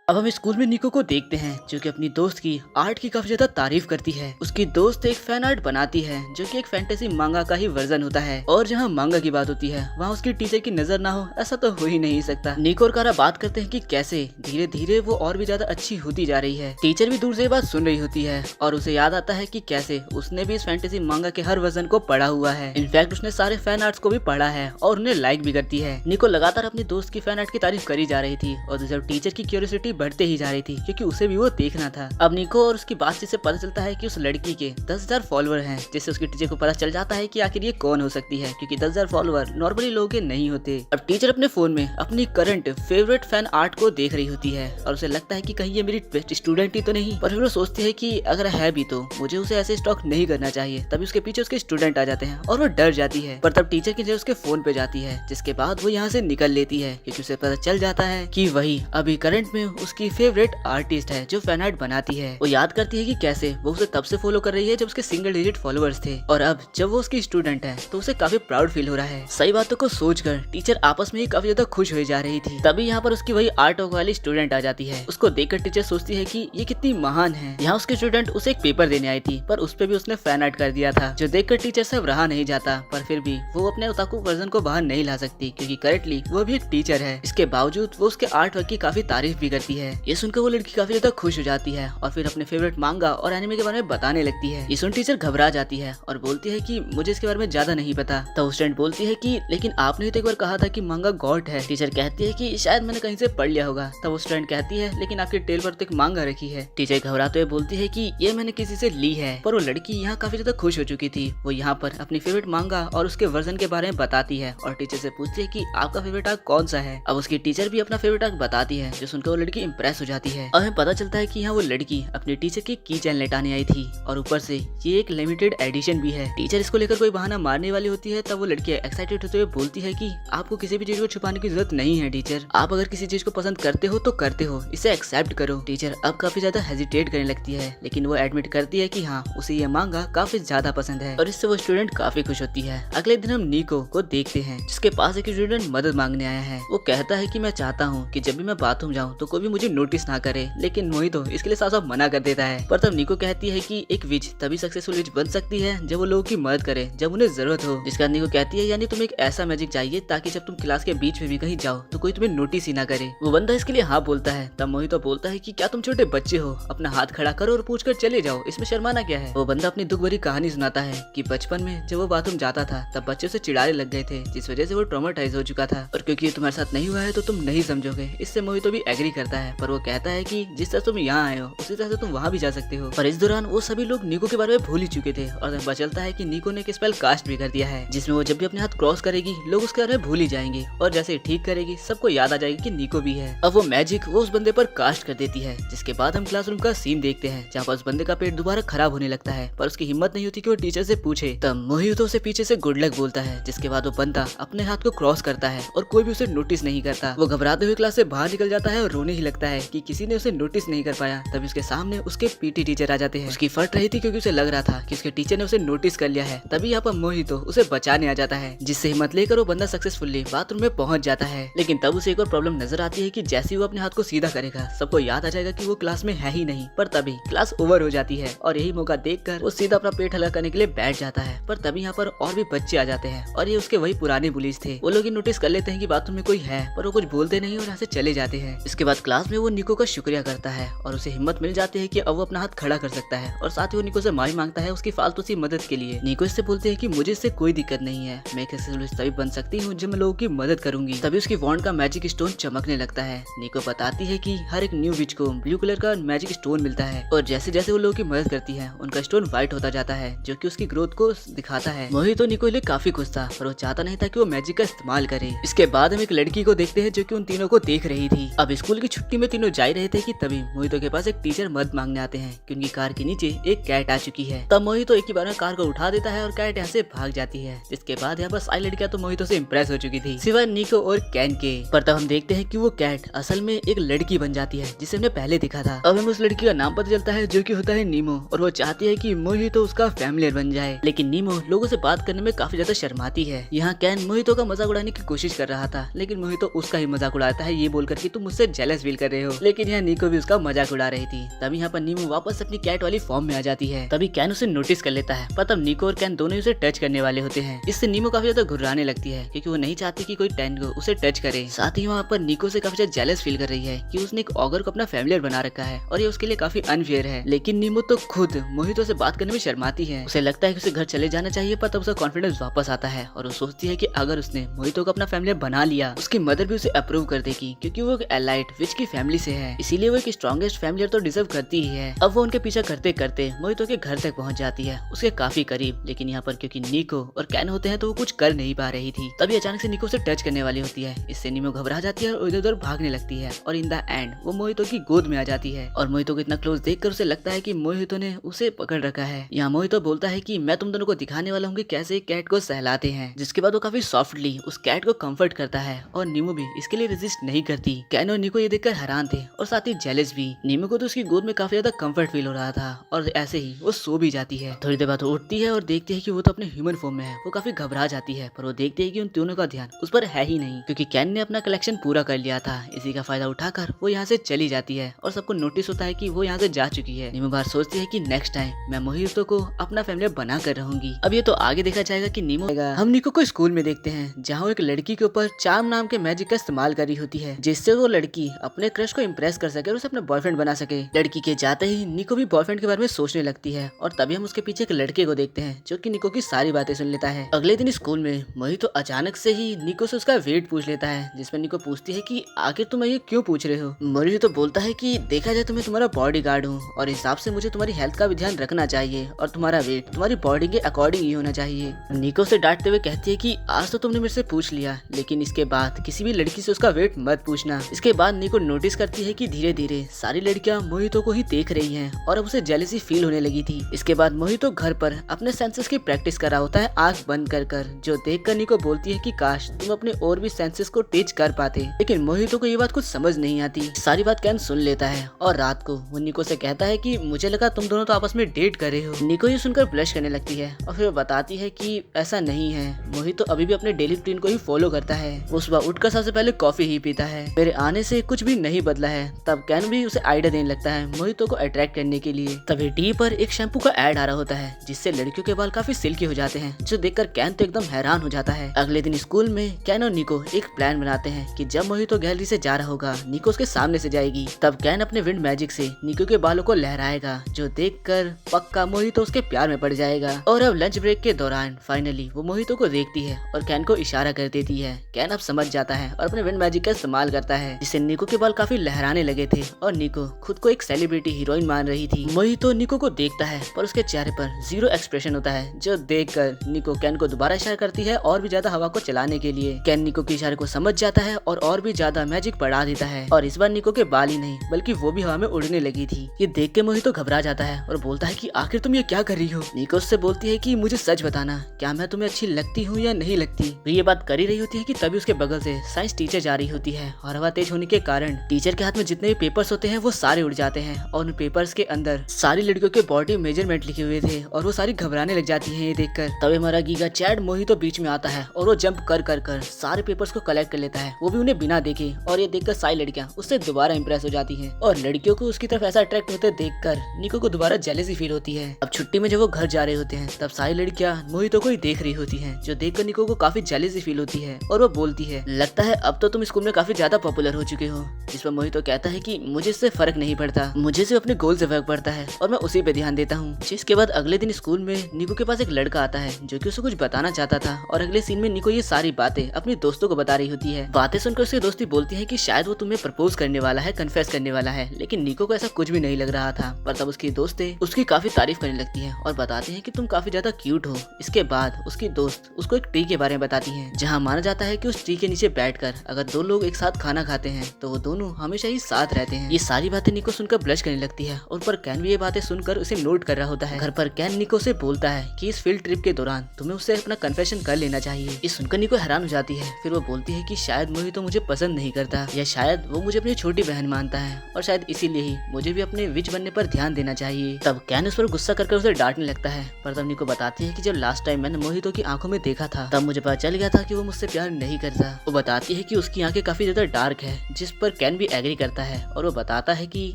अब हम स्कूल में निको को देखते हैं जो कि अपनी दोस्त की आर्ट की काफी ज्यादा तारीफ करती है। उसकी दोस्त एक फैन आर्ट बनाती है जो कि एक फैंटेसी मांगा का ही वर्जन होता है और जहाँ मांगा की बात होती है वहाँ उसकी टीचर की नजर ना हो ऐसा तो हो ही नहीं सकता। निको और कारा बात करते हैं कि कैसे धीरे धीरे वो और भी ज्यादा अच्छी होती जा रही है। टीचर भी दूर से बात सुन रही होती है और उसे याद आता है कि कैसे उसने भी इस फैंटेसी मांगा के हर वर्जन को पढ़ा हुआ है। इनफैक्ट उसने सारे फैन आर्ट्स को भी पढ़ा है और उन्हें लाइक भी करती है। निको लगातार अपनी दोस्त की फैन आर्ट की तारीफ करी जा रही थी और दूसरी टीचर की क्यूरियोसिटी बढ़ते ही जा रही थी क्योंकि उसे भी वो देखना था। अब निको और उसकी बातचीत से पता चलता है कि उस लड़की के 10,000 फॉलोअर हैं, जिससे उसकी टीचर को पता चल जाता है कि आखिर ये कौन हो सकती है क्योंकि 10,000 फॉलोअर नॉर्मली लोगों के नहीं होते। अब टीचर अपने फोन में अपनी करंट फेवरेट फैन आर्ट को देख रही होती है और उसे लगता है कि कहीं ये मेरी बेस्ट स्टूडेंट ही तो नहीं, पर फिर वो सोचती है कि अगर है भी तो मुझे उसे ऐसे स्टॉक नहीं करना चाहिए। तभी उसके पीछे उसके स्टूडेंट आ जाते हैं और वो डर जाती है, पर तब टीचर की नजर उसके फोन पे जाती है, जिसके बाद वो यहाँ से निकल लेती है क्योंकि उसे पता चल जाता है कि वही अभी करंट में उसकी फेवरेट आर्टिस्ट है जो फैन आर्ट बनाती है। वो याद करती है कि कैसे वो उसे तब से फॉलो कर रही है जब उसके सिंगल डिजिट फॉलोअर्स थे और अब जब वो उसकी स्टूडेंट है तो उसे काफी प्राउड फील हो रहा है। सही बातों को सोचकर टीचर आपस में ही काफी ज्यादा खुश हो जा रही थी। तभी यहाँ पर उसकी वही आर्ट वाली स्टूडेंट आ जाती है। उसको देखकर टीचर सोचती है कि ये कितनी महान है। यहाँ उसकी स्टूडेंट उसे एक पेपर देने आई थी पर उस पे भी उसने फैन आर्ट कर दिया था, जो देखकर टीचर से अब रहा नहीं जाता, पर फिर भी वो अपने ओताकू वर्जन को बाहर नहीं ला सकती क्योंकि करेंटली वो भी एक टीचर है। इसके बावजूद वो उसके आर्ट वर्क की काफी तारीफ भी करती है। ये सुनकर वो लड़की काफी ज्यादा खुश हो जाती है और फिर अपने फेवरेट मांगा और एनिमे के बारे में बताने लगती है। ये सुन टीचर घबरा जाती है और बोलती है कि मुझे इसके बारे में ज्यादा नहीं पता। तो स्टूडेंट बोलती है कि लेकिन आपने तो एक बार कहा था कि मांगा गॉड है। टीचर कहती है कि शायद मैंने कहीं से पढ़ लिया होगा। तब स्टूडेंट कहती है लेकिन आपके टेल पर तो एक मांगा रखी है। टीचर घबराते हुए बोलती है कि ये मैंने किसी से ली है, पर वो लड़की यहाँ काफी ज्यादा खुश हो चुकी थी। वो यहाँ पर अपनी फेवरेट मांगा और उसके वर्जन के बारे में बताती है और टीचर से पूछती है कि आपका फेवरेट आर्क कौन सा है। अब उसकी टीचर भी अपना फेवरेट आर्क बताती है, जो सुनकर वो लड़की इंप्रेस हो जाती है। और हमें पता चलता है कि यहाँ वो लड़की अपनी टीचर की की चैन लेटाने आई थी और ऊपर से ये एक लिमिटेड एडिशन भी है। टीचर इसको लेकर कोई बहाना मारने वाली होती है, तब वो लड़की एक्साइटेड होते हुए बोलती है कि आपको किसी भी चीज को छुपाने की जरूरत नहीं है टीचर, आप अगर किसी चीज को पसंद करते हो तो करते हो, इसे एक्सेप्ट करो। टीचर अब काफी ज्यादा हेजिटेट करने लगती है, लेकिन वो एडमिट करती है कि हाँ उसे ये मांगा काफी ज्यादा पसंद है और इससे वो स्टूडेंट काफी खुश होती है। अगले दिन हम निको को देखते हैं जिसके पास एक स्टूडेंट मदद मांगने आया है। वो कहता है कि मैं चाहता हूँ कि जब भी मैं बाथरूम जाऊँ तो कोई भी मुझे नोटिस ना करे, लेकिन मोहितो इसके लिए साफ साफ मना कर देता है। पर तब निको कहती है कि एक विच तभी सक्सेसफुल विच बन सकती है जब वो लोगों की मदद करे जब उन्हें जरूरत हो। जिसका निको कहती है यानी तुम्हें एक ऐसा मैजिक चाहिए ताकि जब तुम क्लास के बीच में भी कहीं जाओ तो कोई तुम्हें नोटिस ही ना करे। वो बंदा इसके लिए हाँ बोलता है। तब मोहितो बोलता है कि क्या तुम छोटे बच्चे हो, अपना हाथ खड़ा करो और पूछ कर चले जाओ, इसमें शर्माना क्या है। वो बंदा अपनी दुख भरी कहानी सुनाता है कि बचपन में जब वो बाथरूम जाता था तब बच्चे उसे चिढ़ाने लग गए थे, जिस वजह से वो ट्रॉमेटाइज हो चुका था और क्योंकि ये तुम्हारे साथ नहीं हुआ है तो तुम नहीं समझोगे। इससे मोहितो भी एग्री करता है, पर वो कहता है कि जिस तरह तुम यहाँ आए हो उसी तरह से तुम वहाँ भी जा सकते हो। पर इस दौरान वो सभी लोग निको के बारे में भूल ही चुके थे और पता चलता है कि निको ने एक स्पेल कास्ट भी कर दिया है, जिसमें वो जब भी अपने हाथ क्रॉस करेगी लोग उसके बारे में भूल ही जाएंगे और जैसे ठीक करेगी सबको याद आ जाएगी कि निको भी है। अब वो मैजिक वो उस बंदे पर कास्ट कर देती है, जिसके बाद हम क्लासरूम का सीन देखते हैं जहाँ पर उस बंदे का पेट दोबारा खराब होने लगता है, पर उसकी हिम्मत नहीं होती कि वो टीचर से पूछे। तब मोहितो उसे पीछे से गुड लक बोलता है, जिसके बाद वो बंदा अपने हाथ को क्रॉस करता है और कोई भी उसे नोटिस नहीं करता। वो घबराते हुए क्लास से बाहर निकल जाता है और रोने ही लगता है कि किसी ने उसे नोटिस नहीं कर पाया। तभी उसके सामने उसके पीटी टीचर आ जाते हैं। उसकी फट रही थी क्योंकि उसे लग रहा था कि उसके टीचर ने उसे नोटिस कर लिया है। तभी यहाँ पर मोहितो उसे बचाने आ जाता है, जिससे हिम्मत लेकर वो बंदा सक्सेसफुली बाथरूम में पहुंच जाता है। लेकिन तब उसे एक और प्रॉब्लम नजर आती है कि जैसे वो अपने हाथ को सीधा करेगा सबको याद आ जाएगा कि वो क्लास में है ही नहीं। पर तभी क्लास ओवर हो जाती है और यही मौका देखकर वो सीधा अपना पेट हल्का करने के लिए बैठ जाता है। पर तभी यहाँ पर और भी बच्चे आ जाते हैं और ये उसके वही पुराने बुलीज थे। वो लोग नोटिस कर लेते हैं कि बाथरूम में कोई है, पर वो कुछ बोलते नहीं और यहाँ से चले जाते हैं। इसके बाद क्लास में वो निको का शुक्रिया करता है और उसे हिम्मत मिल जाती है कि अब वो अपना हाथ खड़ा कर सकता है और साथ ही वो निको से माफी मांगता है उसकी फालतू सी मदद के लिए। निको इससे बोलते हैं कि मुझे इससे कोई दिक्कत नहीं है, मैं एक सक्सेसफुल तभी बन सकती हूँ जब मैं लोगों की मदद करूंगी। तभी उसकी वॉन्ड का मैजिक स्टोन चमकने लगता है। निको बताती है कि हर एक न्यू विच को ब्लू कलर का मैजिक स्टोन मिलता है और जैसे जैसे वो लोगों की मदद करती है उनका स्टोन व्हाइट होता जाता है, जो कि उसकी ग्रोथ को दिखाता है। मोहितो निको लिए काफी खुश था, पर वो चाहता नहीं था कि वो मैजिक का इस्तेमाल करे। इसके बाद हम एक लड़की को देखते हैं जो कि उन तीनों को देख रही थी। अब स्कूल की छुट्टी में तीनों जा रहे थे कि तभी मोहितो के पास एक टीचर मदद मांगने आते हैं कि उनकी कार के नीचे एक कैट आ चुकी है। तब मोहितो एक ही बार में कार को उठा देता है और कैट यहाँ से भाग जाती है। जिसके बाद यहाँ पर सारी लड़कियां तो मोहितो से इम्प्रेस हो चुकी थी, सिवाय निको और कैन के। पर तब हम देखते हैं कि वो कैट असल में एक लड़की बन जाती है जिसे हमने पहले देखा था। अब हमें उस लड़की का नाम पता चलता है जो कि होता है नीमो, और वो चाहती है कि मोहितो उसका फैमिलियर बन जाए। लेकिन नीमो लोगों से बात करने में काफी ज्यादा शर्माती है। यहाँ कैन मोहितो का मजाक उड़ाने की कोशिश कर रहा था, लेकिन मोहितो उसका ही मजाक उड़ाता है ये बोलकर कि तुम मुझसे जेलस फील कर रहे हो। लेकिन यहाँ निको भी उसका मजाक उड़ा रही थी। तभी यहाँ पर नीमो वापस अपनी कैट वाली फॉर्म में आ जाती है। तभी कैन उसे नोटिस कर लेता है, पर तब निको और कैन दोनों उसे टच करने वाले होते हैं। इससे नीमो काफी ज्यादा घुर्राने लगती है क्योंकि वो नहीं चाहती कि कोई कैन को उसे टच करे। साथ ही वहाँ पर निको से काफी ज्यादा जेलस फील कर रही है कि उसने एक ऑगर को अपना फैमिलियर बना रखा है और ये उसके लिए काफी अनफेयर है। लेकिन नीमो तो खुद मोहितो से बात करने में शर्माती है। उसे लगता है कि उसे घर चले जाना चाहिए, पर तब उसका कॉन्फिडेंस वापस आता है और वो सोचती है कि अगर उसने मोहितो को अपना फैमिलियर बना लिया उसकी मदर भी उसे अप्रूव कर देगी, क्योंकि वो एक एलाइट विच की फैमिली से है, इसीलिए वो एक स्ट्रॉन्गेस्ट फैमिलियर तो डिजर्व करती ही है। अब वो उनके पीछे करते करते मोहितो के घर तक पहुंच जाती है, उसके काफी करीब। लेकिन यहाँ पर क्योंकि निको और कैन होते हैं तो वो कुछ कर नहीं पा रही थी। तभी अचानक से निको से टच करने वाली होती है। इससे नीमो घबरा जाती है और इधर उधर भागने लगती है और इन द एंड वो मोहितो की गोद में आ जाती है। और मोहितो को इतना क्लोज देखकर उसे लगता है कि मोहितो ने उसे पकड़ रखा है। यहाँ मोहितो बोलता है कि मैं तुम दोनों को दिखाने वाला हूँ कि कैसे कैट को सहलाते हैं। जिसके बाद वो काफी सॉफ्टली उस कैट को कंफर्ट करता है और नीमो भी इसके लिए रेजिस्ट नहीं करती। कैन और निको ये देखकर हैरान थे और साथ ही जेलस भी। नीमो को तो उसकी गोद में काफी ज्यादा कंफर्ट फील हो रहा था और ऐसे ही वो सो भी जाती है। थोड़ी देर बाद वो उठती है और देखती है कि वो तो अपने ह्यूमन फॉर्म में है। वो काफी घबरा जाती है, पर वो देखती है कि उन दोनों का ध्यान उस पर है ही नहीं, क्योंकि कैन ने अपना कलेक्शन पूरा कर लिया था। इसी का फायदा उठाकर वो यहाँ से चली जाती है और सबको नोटिस होता है कि वो यहाँ से जा चुकी है। नीमो बार सोचती है कि नेक्स्ट टाइम मैं मोहितो को अपना फैमिली बना कर रहूंगी। अब ये तो आगे देखा जाएगा कि नीमो हम निको को स्कूल में देखते हैं जहाँ एक लड़की के ऊपर चार्म नाम के मैजिक का इस्तेमाल कर रही होती है, जिससे वो लड़की अपने क्रश को इम्प्रेस कर सके और उसे अपना बॉयफ्रेंड बना सके। लड़की के जाते ही निको भी बॉयफ्रेंड के बारे में सोचने लगती है और तभी हम उसके पीछे एक लड़के को देखते हैं जो कि निको की सारी बातें सुन लेता है। अगले दिन स्कूल में मोहितो अचानक से ही निको से उसका वेट पूछ लेता है, जिसमें निको पूछती है कि आखिर तुम ये क्यों पूछ रहे हो। मोहितो बोलता है कि देखा जाए तो मैं तुम्हारा बॉडीगार्ड हूँ और हिसाब से मुझे तुम्हारी हेल्थ का भी ध्यान रखना चाहिए और तुम्हारा वेट तुम्हारी बॉडी के अकॉर्डिंग ही होना चाहिए। निको से डांटते हुए कहती है कि आज तो तुमने मेरे से पूछ लिया, लेकिन इसके बाद किसी भी लड़की से उसका वेट मत पूछना। इसके बाद निको नोटिस करती है कि धीरे धीरे सारी लड़कियां मोहितो को ही देख रही हैं और अब उसे जेलसी फील होने लगी थी। इसके बाद मोहितो घर पर अपने सेंसेस की प्रैक्टिस कर रहा होता है आंख बंद कर, जो देखकर निको बोलती है कि काश तुम अपने और भी सेंसेस को टीच कर पाते। लेकिन मोहितो को ये बात कुछ समझ नहीं आती। सारी बात कैन सुन लेता है और रात को वो निको से कहता है कि मुझे लगा तुम दोनों तो आपस में डेट कर रहे हो। निको ये सुनकर ब्लश करने लगती है और फिर बताती है कि ऐसा नहीं है, मोहितो अभी भी अपने डेली रूटीन को ही फॉलो करता है। वो सुबह उठकर सबसे पहले कॉफी ही पीता है। मेरे आने से कुछ भी नहीं बदला है। तब कैन भी उसे आइडिया देने लगता है मोहितो को अट्रैक्ट करने के लिए। तभी टी पर एक शैम्पू का ऐड आ रहा होता है जिससे लड़कियों के बाल काफी सिल्की हो जाते हैं, जो देखकर कैन तो एकदम हैरान हो जाता है। अगले दिन स्कूल में कैन और निको एक प्लान बनाते हैं कि जब मोहितो गैलरी से जा रहा होगा निको उसके सामने से जाएगी, तब कैन अपने विंड मैजिक से निको के बालों को लहराएगा, जो देखकर पक्का मोहितो उसके प्यार में पड़ जाएगा। और अब लंच ब्रेक के दौरान फाइनली वो मोहितो को देखती है और कैन को इशारा कर देती है। कैन अब समझ जाता है और अपने विंड मैजिक का इस्तेमाल करता है, जिससे निको के बाल बाल काफी लहराने लगे थे और निको खुद को एक सेलिब्रिटी हीरोइन मान रही थी। मोहितो निको को देखता है पर उसके चेहरे पर जीरो एक्सप्रेशन होता है, जो देखकर निको कैन को दोबारा इशारा करती है और भी ज्यादा हवा को चलाने के लिए। कैन निको के इशारे को समझ जाता है और भी ज्यादा मैजिक बढ़ा देता है और इस बार निको के बाल ही नहीं बल्कि वो भी हवा में उड़ने लगी थी। ये देख के मोहितो घबरा जाता है और बोलता है कि आखिर तुम ये क्या कर रही हो। निको उससे बोलती है कि मुझे सच बताना, क्या मैं तुम्हें अच्छी लगती हूँ या नहीं लगती। तो ये बात कर ही रही होती है कि तभी उसके बगल से साइंस टीचर जा रही होती है और हवा तेज होने के कारण टीचर के हाथ में जितने भी पेपर्स होते हैं वो सारे उड़ जाते हैं और उन पेपर्स के अंदर सारी लड़कियों के बॉडी मेजरमेंट लिखे हुए थे और वो सारी घबराने लग जाती है। ये देखकर तब हमारा गीगा चैड मोहितो बीच में आता है और वो जंप कर कर कर सारे पेपर्स को कलेक्ट कर लेता है, वो भी उन्हें बिना देखे। और ये देखकर सारी लड़कियां उससे दोबारा इंप्रेस हो जाती हैं और लड़कियों को उसकी तरफ ऐसा अट्रैक्ट होते देखकर निको को दोबारा जेलसी फील होती है। अब छुट्टी में जब वो घर जा रहे होते हैं तब सारी लड़कियां मोहितो को ही देख रही होती हैं, जो देखकर निको को काफी जेलसी फील होती है और वो बोलती है, लगता है अब तो तुम स्कूल में काफी ज्यादा पॉपुलर हो चुके हो। इस पर मोहितो कहता है कि मुझे इससे फर्क नहीं पड़ता, मुझे सिर्फ अपने गोल से फर्क पड़ता है और मैं उसी पे ध्यान देता हूँ। जिसके बाद अगले दिन स्कूल में निको के पास एक लड़का आता है जो कि उसे कुछ बताना चाहता था और अगले सीन में निको ये सारी बातें अपने दोस्तों को बता रही होती है। बातें सुनकर उसके दोस्ती बोलती है कि शायद वो तुम्हें प्रपोज करने वाला है, कन्फेस करने वाला है, लेकिन निको को ऐसा कुछ भी नहीं लग रहा था। पर तब उसकी दोस्तें उसकी काफी तारीफ करने लगती है और बताती है कि तुम काफी ज्यादा क्यूट हो। इसके बाद उसकी दोस्त उसको एक ट्री के बारे में बताती है जहाँ माना जाता है कि उस ट्री के नीचे बैठकर अगर दो लोग एक साथ खाना खाते हैं तो वो दोनों हमेशा ही साथ रहते हैं। ये सारी बातें निको सुनकर ब्लश करने लगती है और पर कैन भी ये बातें सुनकर उसे नोट कर रहा होता है। घर पर कैन निको से बोलता है कि इस फील्ड ट्रिप के दौरान तुम्हें उससे अपना कन्फेशन कर लेना चाहिए। ये सुनकर निको हैरान हो जाती है। फिर वो बोलती है कि शायद मोहितो मुझे पसंद नहीं करता या शायद वो मुझे अपनी छोटी बहन मानता है और शायद इसीलिए ही मुझे भी अपने विच बनने पर ध्यान देना चाहिए। तब कैन उस पर गुस्सा करके उसे डांटने लगता है। पर तब निको बताती है कि जब लास्ट टाइम मैंने मोहितो की आंखों में देखा था तब मुझे पता चल गया था कि वो मुझसे प्यार नहीं करता। वो बताती है कि उसकी आंखें काफी ज्यादा डार्क है, जिस पर कैन भी एग्री करता है और वो बताता है कि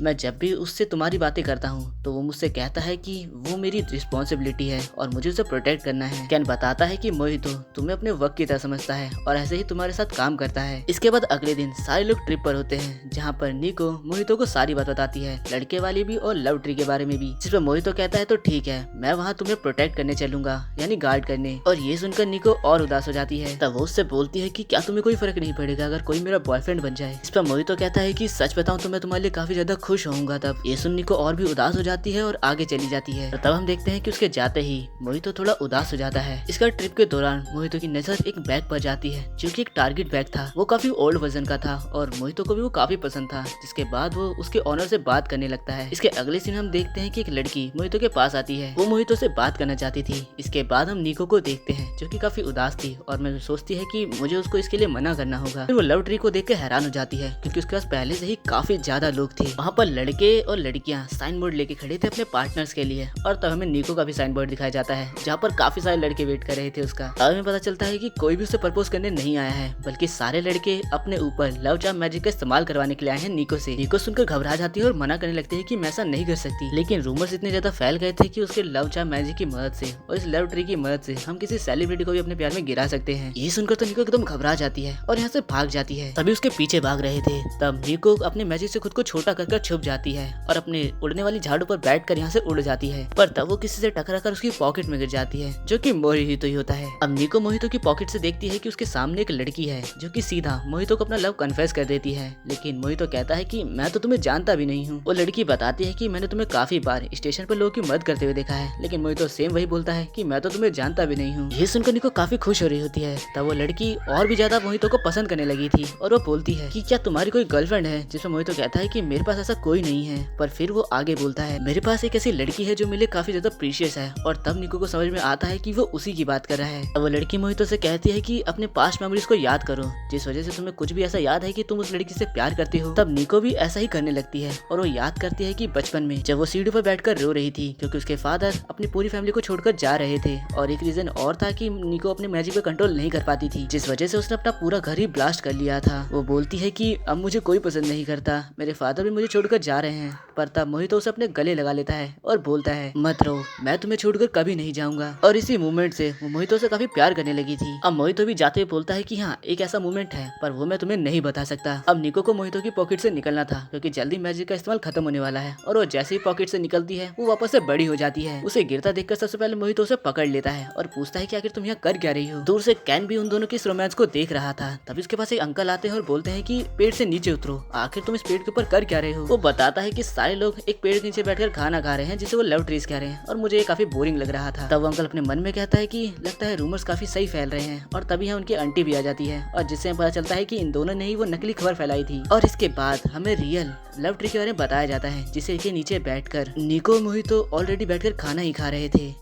मैं जब भी उससे तुम्हारी बातें करता हूँ तो वो मुझसे कहता है कि वो मेरी रिस्पॉन्सिबिलिटी है और मुझे उसे प्रोटेक्ट करना है। कैन बताता है कि मोहितो तुम्हें अपने वर्क की तरह समझता है और ऐसे ही तुम्हारे साथ काम करता है। इसके बाद अगले दिन सारे लोग ट्रिप पर होते हैं जहाँ पर निको मोहितो को सारी बात बताती है, लड़के वाली भी और लव ट्री के बारे में भी। जिस पर मोहितो कहता है तो ठीक है, मैं वहाँ तुम्हें प्रोटेक्ट करने चलूंगा, यानी गार्ड करने। और ये सुनकर निको और उदास हो जाती है। तब वो उससे बोलती है कि क्या तुम्हें कोई फर्क नहीं पड़ेगा अगर कोई मेरा बॉयफ्रेंड बन जाए। इस पर मोहितो कहता है कि सच बताऊं तो मैं तुम्हारे लिए काफी ज्यादा खुश होऊंगा। तब ये सुन निको और भी उदास हो जाती है और आगे चली जाती है। तब हम देखते हैं कि उसके जाते ही मोहितो थोड़ा उदास हो जाता है। इसका ट्रिप के दौरान मोहितो की नजर एक बैग पर जाती है जो कि एक टारगेट बैग था। वो काफी ओल्ड वर्जन का था और मोहितो को भी वो काफी पसंद था। जिसके बाद वो उसके ऑनर से बात करने लगता है। इसके अगले सीन हम देखते हैं कि एक लड़की मोहितो के पास आती है, वो मोहितो से बात करना चाहती थी। इसके बाद हम निको को देखते हैं जो कि काफी उदास थी और मैं सोचती है कि मुझे उसको इसके लिए मना करना होगा। फिर वो लव ट्री को देख के हैरान हो जाती है क्योंकि उसके पास पहले से ही काफी ज्यादा लोग थे। वहाँ पर लड़के और लड़कियाँ साइन बोर्ड लेके खड़े थे अपने पार्टनर्स के लिए और तब हमें निको का भी साइन बोर्ड दिखाया जाता है जहाँ पर काफी सारे लड़के वेट कर रहे थे उसका। तब हमें पता चलता है कि कोई भी उसे प्रपोज करने नहीं आया है बल्कि सारे लड़के अपने ऊपर लव चार्म मैजिक का इस्तेमाल करवाने के लिए आए हैं निको से। निको सुनकर घबरा जाती है और मना करने लगती है कि मैं ऐसा नहीं कर सकती, लेकिन रूमर्स इतने ज्यादा फैल गए थे कि उसके लव चार्म मैजिक की मदद से और इस लव ट्री की मदद से हम किसी सेलिब्रिटी को भी अपने प्यार में गिरा सकते हैं। ये सुनकर तो निको एकदम घबरा जाती है और यहाँ से भाग जाती है। तभी उसके पीछे भाग रहे थे। तब निको अपने मैजिक से खुद को छोटा कर छुप जाती है और अपने उड़ने वाली झाड़ू पर बैठकर यहाँ से उड़ जाती है। पर तब वो किसी से टकरा कर उसकी पॉकेट में गिर जाती है जो कि मोहितो ही होता है। अब निको मोहितो की पॉकेट से देखती है कि उसके सामने एक लड़की है जो कि सीधा मोहितो को अपना लव कन्फेस कर देती है, लेकिन मोहितो कहता है कि मैं तो तुम्हें जानता भी नहीं हूँ। वो लड़की बताती है कि मैंने तुम्हें काफी बार स्टेशन पर लोगों की मदद करते हुए देखा है, लेकिन मोहितो सेम वही बोलता है कि मैं तो तुम्हें जानता भी नहीं हूँ। ये सुनकर निको काफी खुश हो रही होती है। तब वो लड़की और भी ज्यादा मोहितो को पसंद करने लगी थी और वो बोलती है कि क्या तुम्हारी कोई गर्लफ्रेंड है, जिसमें मोहितो कहता है कि मेरे पास ऐसा कोई नहीं है। पर फिर वो आगे बोलता है मेरे पास एक ऐसी लड़की है जो मेरे लिए काफी ज्यादा प्रीशियस है। और तब निको को समझ में आता है कि वो उसी की बात कर रहा है। अब वो लड़की मोहितो से कहती है कि अपने पास्ट मेमोरीज को याद करो, जिस वजह से तुम्हें कुछ भी ऐसा याद है कि तुम उस लड़की से प्यार करते हो। तब निको भी ऐसा ही करने लगती है और वो याद करती है कि बचपन में जब वो सीढ़ी पर बैठकर रो रही थी क्योंकि उसके फादर अपनी पूरी फैमिली को छोड़कर जा रहे थे और एक रीजन और था कि निको अपने मैजिक पे कंट्रोल नहीं कर पाती थी, जिस वजह से उसने अपना पूरा घर ही ब्लास्ट कर लिया था। वो बोलती है कि अब मुझे कोई पसंद नहीं करता, मेरे फादर भी मुझे छोड़कर जा रहे हैं। पर तब मोहितो उसे अपने गले लगा लेता है और बोलता है मत रो, मैं तुम्हें छोड़कर कभी नहीं जाऊंगा। और इसी मूवमेंट से वो मोहितो से काफी प्यार करने लगी थी। अब मोहितो भी जाते हुए बोलता है कि हाँ एक ऐसा मूवमेंट है पर वो मैं तुम्हें नहीं बता सकता। अब निको को मोहितो की पॉकेट से निकलना था क्योंकि जल्दी मैजिक का इस्तेमाल खत्म होने वाला है और वो जैसे ही पॉकेट से निकलती है वो वापस से बड़ी हो जाती है। उसे गिरता देखकर सबसे पहले मोहितो उसे पकड़ लेता है और पूछता है कि आखिर तुम यहाँ कर क्या रही हो। दूर से कैन भी उन दोनों की इस रोमांस को देख रहा था। तभी उसके पास एक अंकल आते हैं और बोलते हैं कि पेड़ से नीचे नीचे उतरो, आखिर तुम इस पेड़ के ऊपर कर क्या रहे हो। वो बताता है कि सारे लोग एक पेड़ के नीचे बैठकर खाना खा रहे हैं जिसे वो लव ट्रीज कह रहे हैं और मुझे ये काफी बोरिंग लग रहा था। तब वो अंकल अपने मन में कहता है कि लगता है रूमर्स काफी सही फैल रहे हैं और तभी यहाँ उनकी आंटी भी आ जाती है और जिससे पता चलता है कि इन दोनों ने ही वो नकली खबर फैलाई थी। और इसके बाद हमें रियल लव ट्री के बारे में बताया जाता है जिसे के नीचे बैठकर निको मोहितो ऑलरेडी बैठकर खाना ही खा रहे थे।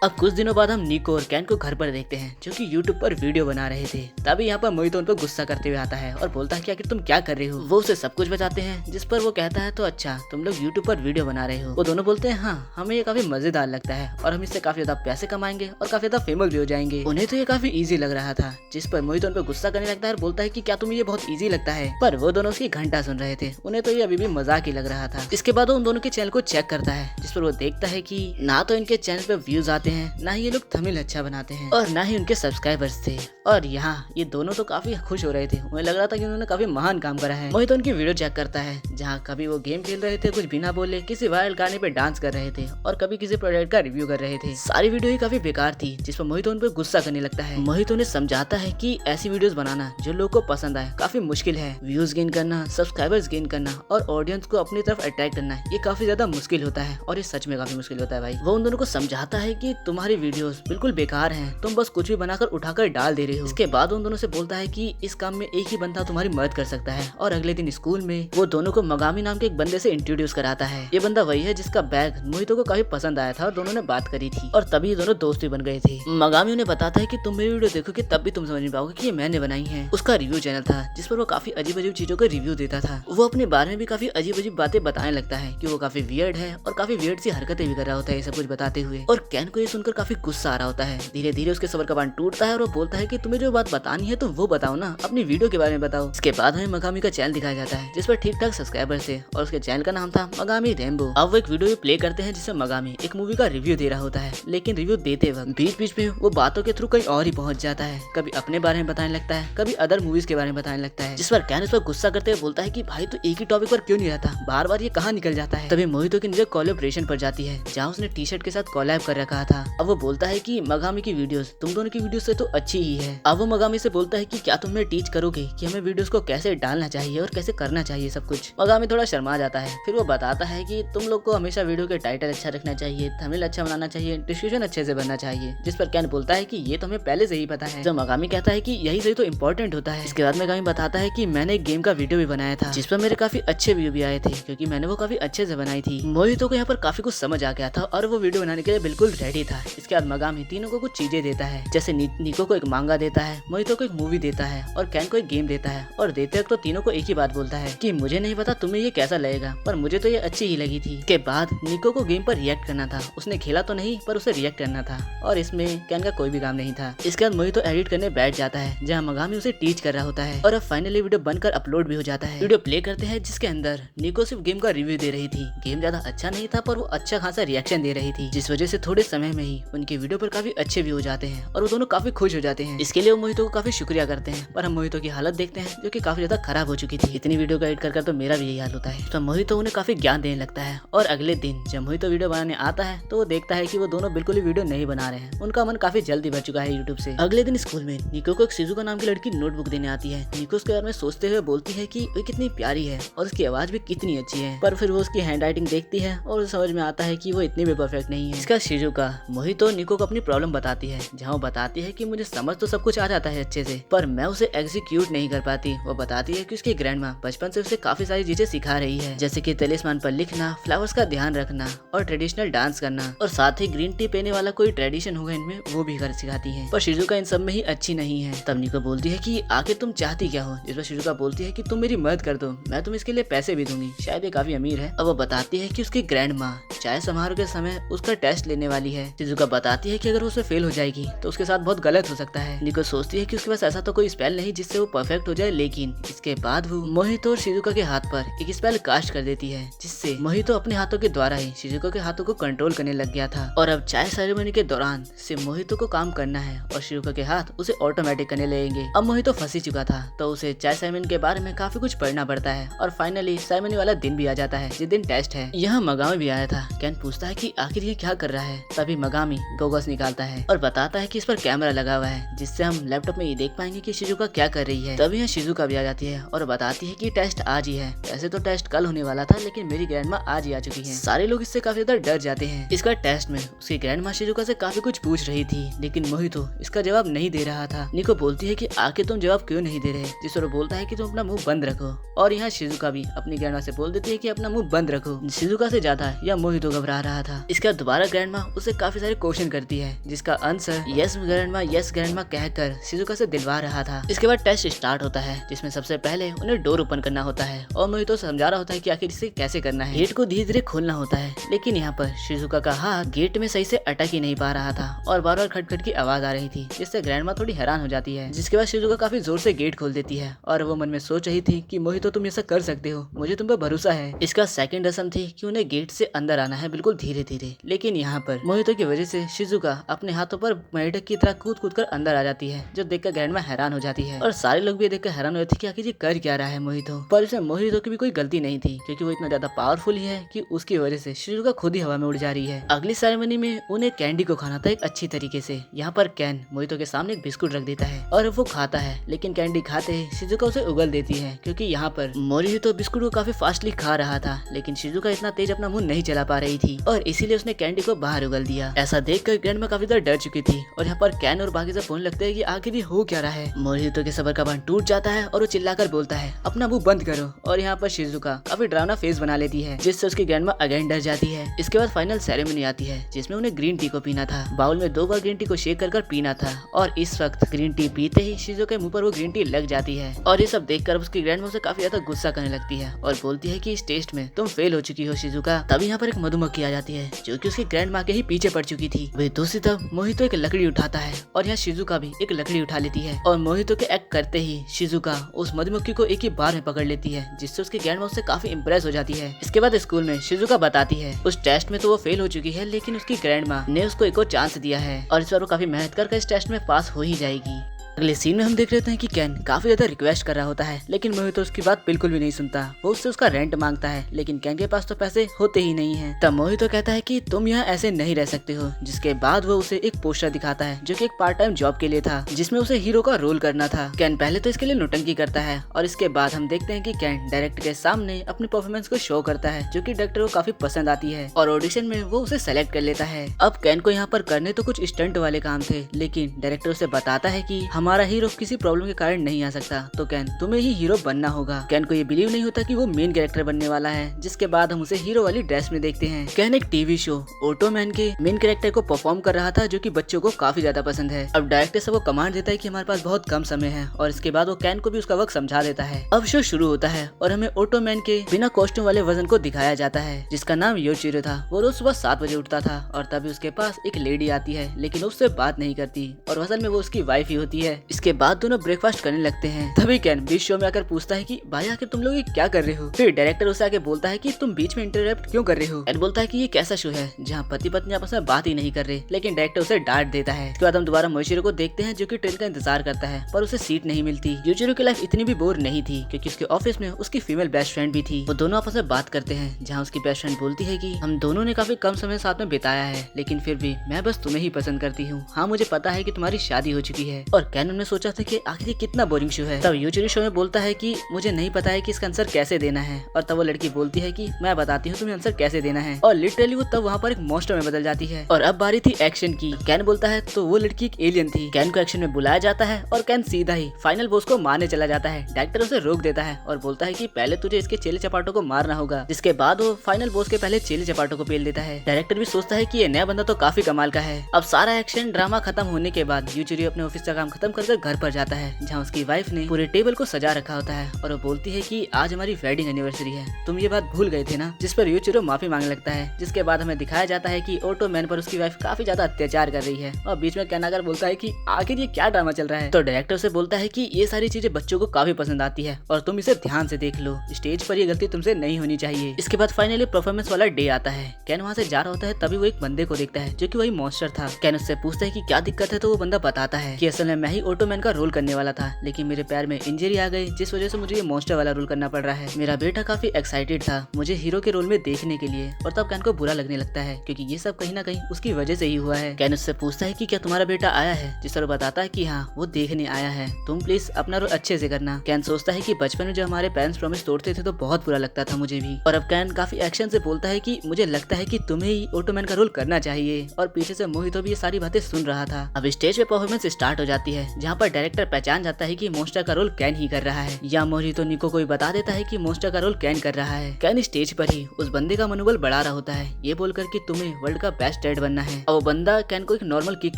अब कुछ दिनों बाद हम निको और कैन को घर पर देखते हैं जो कि यूट्यूब पर वीडियो बना रहे थे। तभी यहाँ पर मोहितो उन पर गुस्सा करते हुए आता है और बोलता है कि आखिर तुम क्या कर रहे हो। वो उसे सब कुछ बताते हैं जिस पर वो कहता है तो अच्छा तुम लोग यूट्यूब पर वीडियो बना रहे हो। वो दोनों बोलते हैं हाँ हमें ये काफी मजेदार लगता है और हम इससे काफी ज्यादा पैसे कमाएंगे और काफी ज्यादा फेमस भी हो जाएंगे। उन्हें तो ये काफी ईजी लग रहा था जिस पर मोहितो उन पर गुस्सा करने लगता है और बोलता है कि क्या तुम्हें ये बहुत ईजी लगता है। पर वो दोनों उसकी घंटा सुन रहे थे, उन्हें तो ये अभी भी मजाक ही लग रहा था। इसके बाद वो उन दोनों के चैनल को चेक करता है जिस पर वो देखता है कि ना तो इनके चैनल पे व्यूज आते हैं, ना ही ये लोग थंबनेल अच्छा बनाते हैं और ना ही उनके सब्सक्राइबर्स थे। और यहाँ ये दोनों तो काफी खुश हो रहे थे, उन्हें लग रहा था कि उन्होंने काफी महान काम करा है। मोहितो उनकी वीडियो चेक करता है जहाँ कभी वो गेम खेल रहे थे कुछ बिना बोले, किसी वायरल गाने पे डांस कर रहे थे और कभी किसी प्रोडक्ट का रिव्यू कर रहे थे। सारी वीडियो ही काफी बेकार थी जिस पर मोहितो उन पर गुस्सा करने लगता है। मोहितो उन्हें समझाता है कि ऐसी वीडियोस बनाना जो लोगों को पसंद आए काफी मुश्किल है। व्यूज गेन करना, सब्सक्राइबर्स गेन करना और ऑडियंस को अपनी तरफ अट्रैक्ट करना ये काफी ज्यादा मुश्किल होता है और ये सच में काफी मुश्किल होता है भाई। वो उन दोनों को समझाता है कि तुम्हारी वीडियोस बिल्कुल बेकार हैं, तुम बस कुछ भी बनाकर उठाकर डाल दे रहे हो। इसके बाद उन दोनों से बोलता है कि इस काम में एक ही बंदा तुम्हारी मदद कर सकता है। और अगले दिन स्कूल में वो दोनों को मगामी नाम के एक बंदे से इंट्रोड्यूस कराता है। ये बंदा वही है जिसका बैग मोहितो को काफी पसंद आया था और दोनों ने बात करी थी और तभी दोनों दोस्त भी बन गए थे। मगामी उन्हें बताता है कि तुम मेरी वीडियो देखोगे तब भी तुम समझ नहीं पाओगे कि ये मैंने बनाई है। उसका रिव्यू चैनल था जिस पर वो काफी अजीब अजीब चीजों का रिव्यू देता था। वो अपने बारे में भी काफी अजीब अजीब बातें बताने लगता है कि वो काफी वियर्ड है और काफी वियर्ड सी हरकतें भी कर रहा होता है, ये सब कुछ बताते हुए। और कैन को ये सुनकर काफी गुस्सा आ रहा होता है। धीरे धीरे उसके सबर का बांध टूटता है और वो बोलता है कि तुम्हें जो बात बतानी है तो वो बताओ ना, अपनी वीडियो के बारे में बताओ। इसके बाद हमें मगामी का चैनल दिखाया जाता है जिस पर ठीक ठाक सब्सक्राइबर थे और उसके चैनल का नाम था मगामी रेम्बो। अब वो एक वीडियो प्ले करते हैं जिसमें मगामी एक मूवी का रिव्यू दे रहा होता है, लेकिन रिव्यू देते वक्त बीच बीच में वो बातों के थ्रू कहीं और ही पहुंच जाता है। कभी अपने बारे में बताने लगता है, कभी अदर मूवीज के बारे में बताने लगता है, जिस पर कैन उस पर गुस्सा करते हुए बोलता है कि भाई तो एक ही टॉपिक पर क्यों नहीं रहता, बार बार ये कहाँ निकल जाता है। तभी मोहितो की नजर कोलैबोरेशन पर जाती है जहाँ उसने टी शर्ट के साथ कोलैब कर रखा था। अब वो बोलता है कि मगामी की वीडियोस तुम दोनों की वीडियो से तो अच्छी ही है। अब वो मगामी से बोलता है कि क्या तुम हमें टीच करोगे कि हमें वीडियोस को कैसे डालना चाहिए और कैसे करना चाहिए सब कुछ। मगामी थोड़ा शर्मा जाता है। फिर वो बताता है कि तुम लोग को हमेशा वीडियो के टाइटल अच्छा रखना चाहिए, थंबनेल अच्छा बनाना चाहिए, डिस्क्रिप्शन अच्छे से बनना चाहिए। जिस पर कैन बोलता है कि ये तो हमें पहले से ही पता है। जब मगामी कहता है कि यही सही तो इम्पोर्टेंट होता है। इसके बाद मगामी बताता है कि मैंने एक गेम का वीडियो भी बनाया था जिस पर मेरे काफी अच्छे व्यू भी आए थे क्योंकि मैंने वो काफी अच्छे से बनाई थी। मोहितो को यहाँ पर काफी कुछ समझ आ गया था और वो वीडियो बनाने के लिए बिल्कुल रेडी था। इसके बाद मगामी तीनों को कुछ चीजें देता है, जैसे निको को एक मांगा देता है, मोहितो को एक मूवी देता है और कैन को एक गेम देता है। और देते वक्त तो तीनों को एक ही बात बोलता है कि मुझे नहीं पता तुम्हें ये कैसा लगेगा पर मुझे तो ये अच्छी ही लगी थी। के बाद निको को गेम पर रिएक्ट करना था, उसने खेला तो नहीं पर उसे रिएक्ट करना था और इसमें कैन का कोई भी काम नहीं था। इसके बाद मोहितो एडिट करने बैठ जाता है जहाँ मगामी उसे टीच कर रहा होता है और अब फाइनली वीडियो बनकर अपलोड भी हो जाता है। वीडियो प्ले करते हैं जिसके अंदर निको सिर्फ गेम का रिव्यू दे रही थी। गेम ज्यादा अच्छा नहीं था पर वो अच्छा खासा रिएक्शन दे रही थी जिस वजह से थोड़े समय में ही उनकी वीडियो पर काफी अच्छे व्यू हो जाते हैं और वो दोनों काफी खुश हो जाते हैं। इसके लिए वो मोहितो को काफी शुक्रिया करते हैं पर हम मोहितो की हालत देखते हैं जो कि काफी ज्यादा खराब हो चुकी थी। इतनी वीडियो को एडिट कर तो मेरा भी यही हाल होता है। तो मोहितो उन्हें काफी ज्ञान देने लगता है और अगले दिन जब मोहितो वीडियो बनाने आता है तो वो देखता है कि वो दोनों बिल्कुल ही वीडियो नहीं बना रहे हैं। उनका मन काफी जल्दी भर चुका है यूट्यूब से। अगले दिन स्कूल में निको को एक शिजुका नाम की लड़की नोटबुक देने आती है। निको उसके बारे में सोचते हुए बोलती है कि वो कितनी प्यारी है और उसकी आवाज भी कितनी अच्छी है। पर फिर वो उसकी हैंड राइटिंग देखती है और समझ में आता है कि वो इतनी भी परफेक्ट नहीं है। इसका शिजुका मोहितो निको को अपनी प्रॉब्लम बताती है जहाँ वो बताती है कि मुझे समझ तो सब कुछ आ जाता है अच्छे से पर मैं उसे एग्जीक्यूट नहीं कर पाती। वो बताती है कि उसकी ग्रैंडमा बचपन से उसे काफी सारी चीजें सिखा रही है जैसे कि तलिस्मान पर लिखना, फ्लावर्स का ध्यान रखना और ट्रेडिशनल डांस करना और साथ ही ग्रीन टी पीने वाला कोई ट्रेडिशन होगा इनमें वो भी कर सिखाती है। पर शिजुका इन सब में ही अच्छी नहीं है। तब निको बोलती है कि आखिर तुम चाहती क्या हो, जिस पर शिजुका बोलती है कि तुम मेरी मदद कर दो, मैं तुम्हें इसके लिए पैसे भी दूंगी, शायद ये काफी अमीर है। अब वो बताती है कि उसकी ग्रैंड माँ चाय समारोह के समय उसका टेस्ट लेने वाली है। शिजुका बताती है कि अगर उसे फेल हो जाएगी तो उसके साथ बहुत गलत हो सकता है। निको सोचती है कि उसके पास ऐसा तो कोई स्पेल नहीं जिससे वो परफेक्ट हो जाए, लेकिन इसके बाद वो मोहितो और शिजुका के हाथ पर एक स्पेल कास्ट कर देती है जिससे मोहितो अपने हाथों के द्वारा ही शिजुका के हाथों को कंट्रोल करने लग गया था। और अब चाय सेरेमनी के दौरान सिर्फ मोहितो को काम करना है और शिजुका के हाथ उसे ऑटोमेटिक करने लगेंगे। अब मोहितो फंसी चुका था तो उसे चाय सेरेमनी के बारे में काफी कुछ पढ़ना पड़ता है और फाइनली सेरेमनी वाला दिन भी आ जाता है जिस दिन टेस्ट है। यहाँ मगामी भी आया था कैन पूछता है कि आखिर ये क्या कर रहा है। तभी मगामी गोगल्स निकालता है और बताता है कि इस पर कैमरा लगा हुआ है, जिससे हम लैपटॉप में ये देख पाएंगे कि शिजुका क्या कर रही है। तभी यहाँ शिजुका भी आ जाती है और बताती है कि टेस्ट आज ही है। वैसे तो टेस्ट कल होने वाला था, लेकिन मेरी ग्रैंडमा आज ही आ चुकी है। सारे लोग इससे काफी ज्यादा डर जाते हैं। इसका टेस्ट में उसकी ग्रैंडमा शिजुका से काफी कुछ पूछ रही थी, लेकिन मोहितो इसका जवाब नहीं दे रहा था। निको बोलती है कि आखिर तुम जवाब क्यों नहीं दे रहे, जिस पर बोलता है कि तुम अपना मुंह बंद रखो। और यहाँ शिजुका भी अपनी ग्रैंडमा से बोल देती है कि अपना मुंह बंद रखो। शिजुका से ज्यादा या मोहितो घबरा रहा था। इसके बाद दोबारा ग्रैंडमा उसे काफी सारे क्वेश्चन करती है, जिसका आंसर यस ग्रैंडमा कहकर शिजुका से दिलवा रहा था। इसके बाद टेस्ट स्टार्ट होता है, जिसमें सबसे पहले उन्हें डोर ओपन करना होता है और मोहितो समझा रहा होता है कि आखिर इसे कैसे करना है। गेट को धीरे धीरे खोलना होता है, लेकिन यहाँ पर शिजुका का हाथ गेट में सही से अटक ही नहीं पा रहा था और बार बार खटखट की आवाज आ रही थी, जिससे ग्रैंडमा थोड़ी हैरान हो जाती है। जिसके बाद शिजुका काफी जोर से गेट खोल देती है और वो मन में सोच रही थी कि मोहितो तुम ऐसा कर सकते हो, मुझे तुम पर भरोसा है। इसका सेकंड रस्म थी कि उन्हें गेट से अंदर आना है बिल्कुल धीरे धीरे, लेकिन यहाँ पर मोहितो की वजह से शिजुका अपने हाथों पर मेढक की तरह कूद कूद कर अंदर आ जाती है, जो देखकर ग्रैंडमा हैरान हो जाती है। और सारे लोग भी देखकर हैरान होते कि आखिर ये कर क्या रहा है मोहितो। पर इसमें मोहितो की भी कोई गलती नहीं थी, क्योंकि वो इतना ज्यादा पावरफुल ही है कि उसकी वजह से शिजुका खुद ही हवा में उड़ जा रही है। अगली सेरेमनी में उन्हें कैंडी को खाना था एक अच्छी तरीके से। यहाँ पर कैन मोहितो के सामने एक बिस्कुट रख देता है और वो खाता है, लेकिन कैंडी खाते ही शिजुका उसे उगल देती है, क्योंकि यहाँ पर मोहितो बिस्कुट को काफी फास्टली खा रहा था, लेकिन शिजुका इतना तेज अपना मुंह नहीं चला पा रही थी और इसीलिए उसने कैंडी को बाहर उगल दिया। ऐसा देखकर ग्रैंडमा काफी ज्यादा डर चुकी थी और यहाँ पर कैन और बाकी सब बोलने लगते हैं कि आखिर ये हो क्या रहा है। मोहितो के सबर का बांध टूट जाता है और वो चिल्लाकर बोलता है अपना मुंह बंद करो। और यहाँ पर शिजुका काफी डरावना फेस बना लेती है, जिससे उसकी ग्रैंडमा अगेन डर जाती है। इसके बाद फाइनल सेरेमनी आती है, जिसमें उन्हें ग्रीन टी को पीना था। बाउल में 2 बार ग्रीन टी को शेक कर पीना था और इस वक्त ग्रीन टी पीते ही शिजुका के मुंह पर वो ग्रीन टी लग जाती है और ये सब देखकर उसकी ग्रैंडमा से काफी ज्यादा गुस्सा करने लगती है और बोलती है कि इस टेस्ट में तुम फेल हो चुकी हो शिजुका। तभी यहाँ पर एक मधुमक्खी आ जाती है, जो कि उसकी ग्रैंडमा के ही पीछे पड़ चुकी थी। वे दूसरी तरफ मोहितो एक लकड़ी उठाता है और यहाँ शिजुका भी एक लकड़ी उठा लेती है और मोहितो के एक्ट करते ही शिजुका उस मधुमक्खी को एक ही बार में पकड़ लेती है, जिससे उसकी ग्रैंडमा उससे काफी इम्प्रेस हो जाती है। इसके बाद स्कूल में शिजुका बताती है उस टेस्ट में तो वो फेल हो चुकी है, लेकिन उसकी ग्रैंडमा ने उसको एक और चांस दिया है और इस बार वो काफी मेहनत कर इस टेस्ट में पास हो ही जाएगी। अगले सीन में हम देख लेते हैं कि कैन काफी ज्यादा रिक्वेस्ट कर रहा होता है, लेकिन मोहितो उसकी बात बिल्कुल भी नहीं सुनता। वो उससे उसका रेंट मांगता है, लेकिन कैन के पास तो पैसे होते ही नहीं हैं। तब मोहितो कहता है कि तुम यहाँ ऐसे नहीं रह सकते हो। जिसके बाद वो उसे एक पोस्टर दिखाता है, जो कि एक पार्ट टाइम जॉब के लिए था, जिसमें उसे हीरो का रोल करना था। कैन पहले तो इसके लिए नौटंकी करता है और इसके बाद हम देखते हैं कि कैन डायरेक्टर के सामने अपनी परफॉर्मेंस को शो करता है, जो कि डायरेक्टर को काफी पसंद आती है और ऑडिशन में वो उसे सेलेक्ट कर लेता है। अब कैन को यहाँ पर करने तो कुछ स्टंट वाले काम थे, लेकिन डायरेक्टर उसे बताता है कि हमारा हीरो किसी प्रॉब्लम के कारण नहीं आ सकता, तो कैन तुम्हें ही हीरो बनना होगा। कैन को ये बिलीव नहीं होता कि वो मेन कैरेक्टर बनने वाला है, जिसके बाद हम उसे हीरो वाली ड्रेस में देखते हैं। कैन एक टीवी शो ऑटोमैन के मेन कैरेक्टर को परफॉर्म कर रहा था, जो कि बच्चों को काफी ज्यादा पसंद है। अब डायरेक्टर सबको कमांड देता है कि हमारे पास बहुत कम समय है और इसके बाद वो कैन को भी उसका वक्त समझा देता है। अब शो शुरू होता है और हमें ऑटोमैन के बिना कॉस्ट्यूम वाले वर्जन को दिखाया जाता है, जिसका नाम योचिरो था। वो रोज सुबह 7 बजे उठता था और तभी उसके पास एक लेडी आती है, लेकिन उससे बात नहीं करती और असल में वो उसकी वाइफ ही होती है। इसके बाद दोनों ब्रेकफास्ट करने लगते हैं। तभी कैन बीच शो में आकर पूछता है कि भाई आखिर तुम लोग ये क्या कर रहे हो। फिर डायरेक्टर उसे आके बोलता है कि तुम बीच में इंटरप्ट क्यों कर रहे हो। कैन बोलता है कि ये कैसा शो है जहाँ पति पत्नी आपस में बात ही नहीं कर रहे, लेकिन डायरेक्टर उसे डांट देता है। इसके बाद हम दोबारा मोइशिरो को देखते हैं, जो कि ट्रेन का इंतजार करता है, पर उसे सीट नहीं मिलती। योचिरो की लाइफ इतनी भी बोर नहीं थी, क्योंकि उसके ऑफिस में उसकी फीमेल बेस्ट फ्रेंड भी थी। वो दोनों आपस में बात करते हैं, जहाँ उसकी बेस्ट फ्रेंड बोलती है कि हम दोनों ने काफी कम समय साथ में बिताया है, लेकिन फिर भी मैं बस तुम्हें ही पसंद करती हूँ। हाँ मुझे पता है कि तुम्हारी शादी हो चुकी है। और कैन ने सोचा था कि आखिर कितना बोरिंग शो है। तब योचिरो शो में बोलता है कि मुझे नहीं पता है कि इसका आंसर कैसे देना है, और तब वो लड़की बोलती है कि मैं बताती हूँ तुम्हें आंसर कैसे देना है। और लिटरली वो तब वहाँ पर एक मॉन्स्टर में बदल जाती है। और अब बारी थी एक्शन की। कैन बोलता है तो वो लड़की एक एलियन थी। कैन को एक्शन में बुलाया जाता है और कैन सीधा ही फाइनल बॉस को मारने चला जाता है। डायरेक्टर उसे रोक देता है और बोलता है कि पहले तुझे इसके चेले चपाटों को मारना होगा। जिसके बाद वो फाइनल बॉस के पहले चेले चपाटों को पेल देता है। डायरेक्टर भी सोचता है कि ये नया बंदा तो काफी कमाल का है। अब सारा एक्शन ड्रामा खत्म होने के बाद योचिरो अपने ऑफिस का काम खत्म कर घर पर जाता है, जहाँ उसकी वाइफ ने पूरे टेबल को सजा रखा होता है और वो बोलती है कि आज हमारी वेडिंग एनिवर्सरी है, तुम ये बात भूल गए थे ना। जिस पर योचिरो माफी मांगने लगता है। जिसके बाद हमें दिखाया जाता है कि ऑटोमैन पर उसकी वाइफ काफी ज्यादा अत्याचार कर रही है और बीच में कैनागर बोलता है कि आखिर ये क्या ड्रामा चल रहा है। तो डायरेक्टर से बोलता है कि ये सारी चीजें बच्चों को काफी पसंद आती है और तुम इसे ध्यान से देख लो, स्टेज पर ये गलती तुमसे नहीं होनी चाहिए। इसके बाद फाइनली परफॉर्मेंस वाला डे आता है। कैन वहाँ से जा रहा होता है, तभी वो एक बंदे को देखता है, जो कि वही मॉन्स्टर था। कैन उससे पूछता है कि क्या दिक्कत है, तो वो बंदा बताता है कि असल में मैं ही ऑटोमैन का रोल करने वाला था, लेकिन मेरे पैर में इंजरी आ गई, जिस वजह से मुझे ये मॉन्स्टर वाला रोल करना पड़ रहा है। मेरा बेटा काफी एक्साइटेड था मुझे हीरो के रोल में देखने के लिए, और तब कैन को बुरा लगने लगता है क्योंकि ये सब कहीं ना कहीं उसकी वजह से ही हुआ है। कैन उससे पूछता है कि क्या तुम्हारा बेटा आया है, जिस पर बताता है कि हाँ वो देखने आया है, तुम प्लीज अपना रोल अच्छे से करना। कैन सोचता है कि बचपन में जब हमारे पेरेंट्स प्रॉमिस तोड़ते थे तो बहुत बुरा लगता था मुझे भी, और अब कैन काफी एक्शन से बोलता है कि मुझे लगता है कि तुम्हें ही ऑटोमैन का रोल करना चाहिए, और पीछे से मोहितो भी ये सारी बातें सुन रहा था। अब स्टेज पे परफॉर्मेंस स्टार्ट हो जाती है, जहाँ पर डायरेक्टर पहचान जाता है कि मॉन्स्टर का रोल कैन ही कर रहा है, या मोहितो निको को भी बता देता है कि मॉन्स्टर का रोल कैन कर रहा है। कैन स्टेज पर ही उस बंदे का मनोबल बढ़ा रहा होता है, ये बोलकर कि तुम्हें वर्ल्ड का बेस्ट डैड बनना है। और वो बंदा कैन को एक नॉर्मल किक